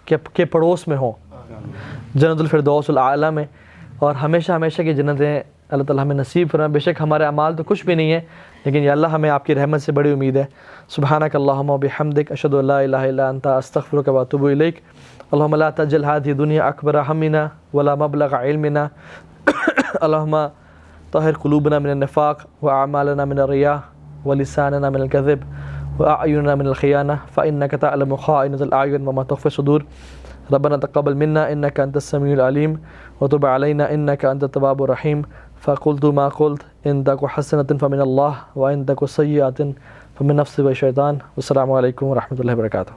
کے پڑوس میں ہوں, جنت الفردوس الاعلیٰ میں, اور ہمیشہ ہمیشہ کی جنتیں اللہ تعالیٰ ہمیں نصیب فرمائے. بے شک ہمارے اعمال تو کچھ بھی نہیں ہے، لیکن یا اللہ ہمیں آپ کی رحمت سے بڑی امید ہے. سبحانک اللہم و بحمدک، اشہد ان لا الہ الا انت، استغفرک و اتوب الیک. اللہم لا تجعل هذه الدنيا اکبر ہمنا ولا مبلغ علمنا. اللہم طہر قلوبنا من النفاق واعمالنا من الرياء ولساننا من الكذب واعیننا من الخیانہ فانک تعلم خائنۃ الاعین وما تخفی الصدور. ربنا تقبل منا انك انت السميع العليم وتب علينا انك انت التواب الرحيم. فقلت ما قلت، ان تك حسنة فمن الله وان تك سيئة فمن نفسي والشيطان. والسلام علیکم ورحمۃ اللہ وبرکاتہ.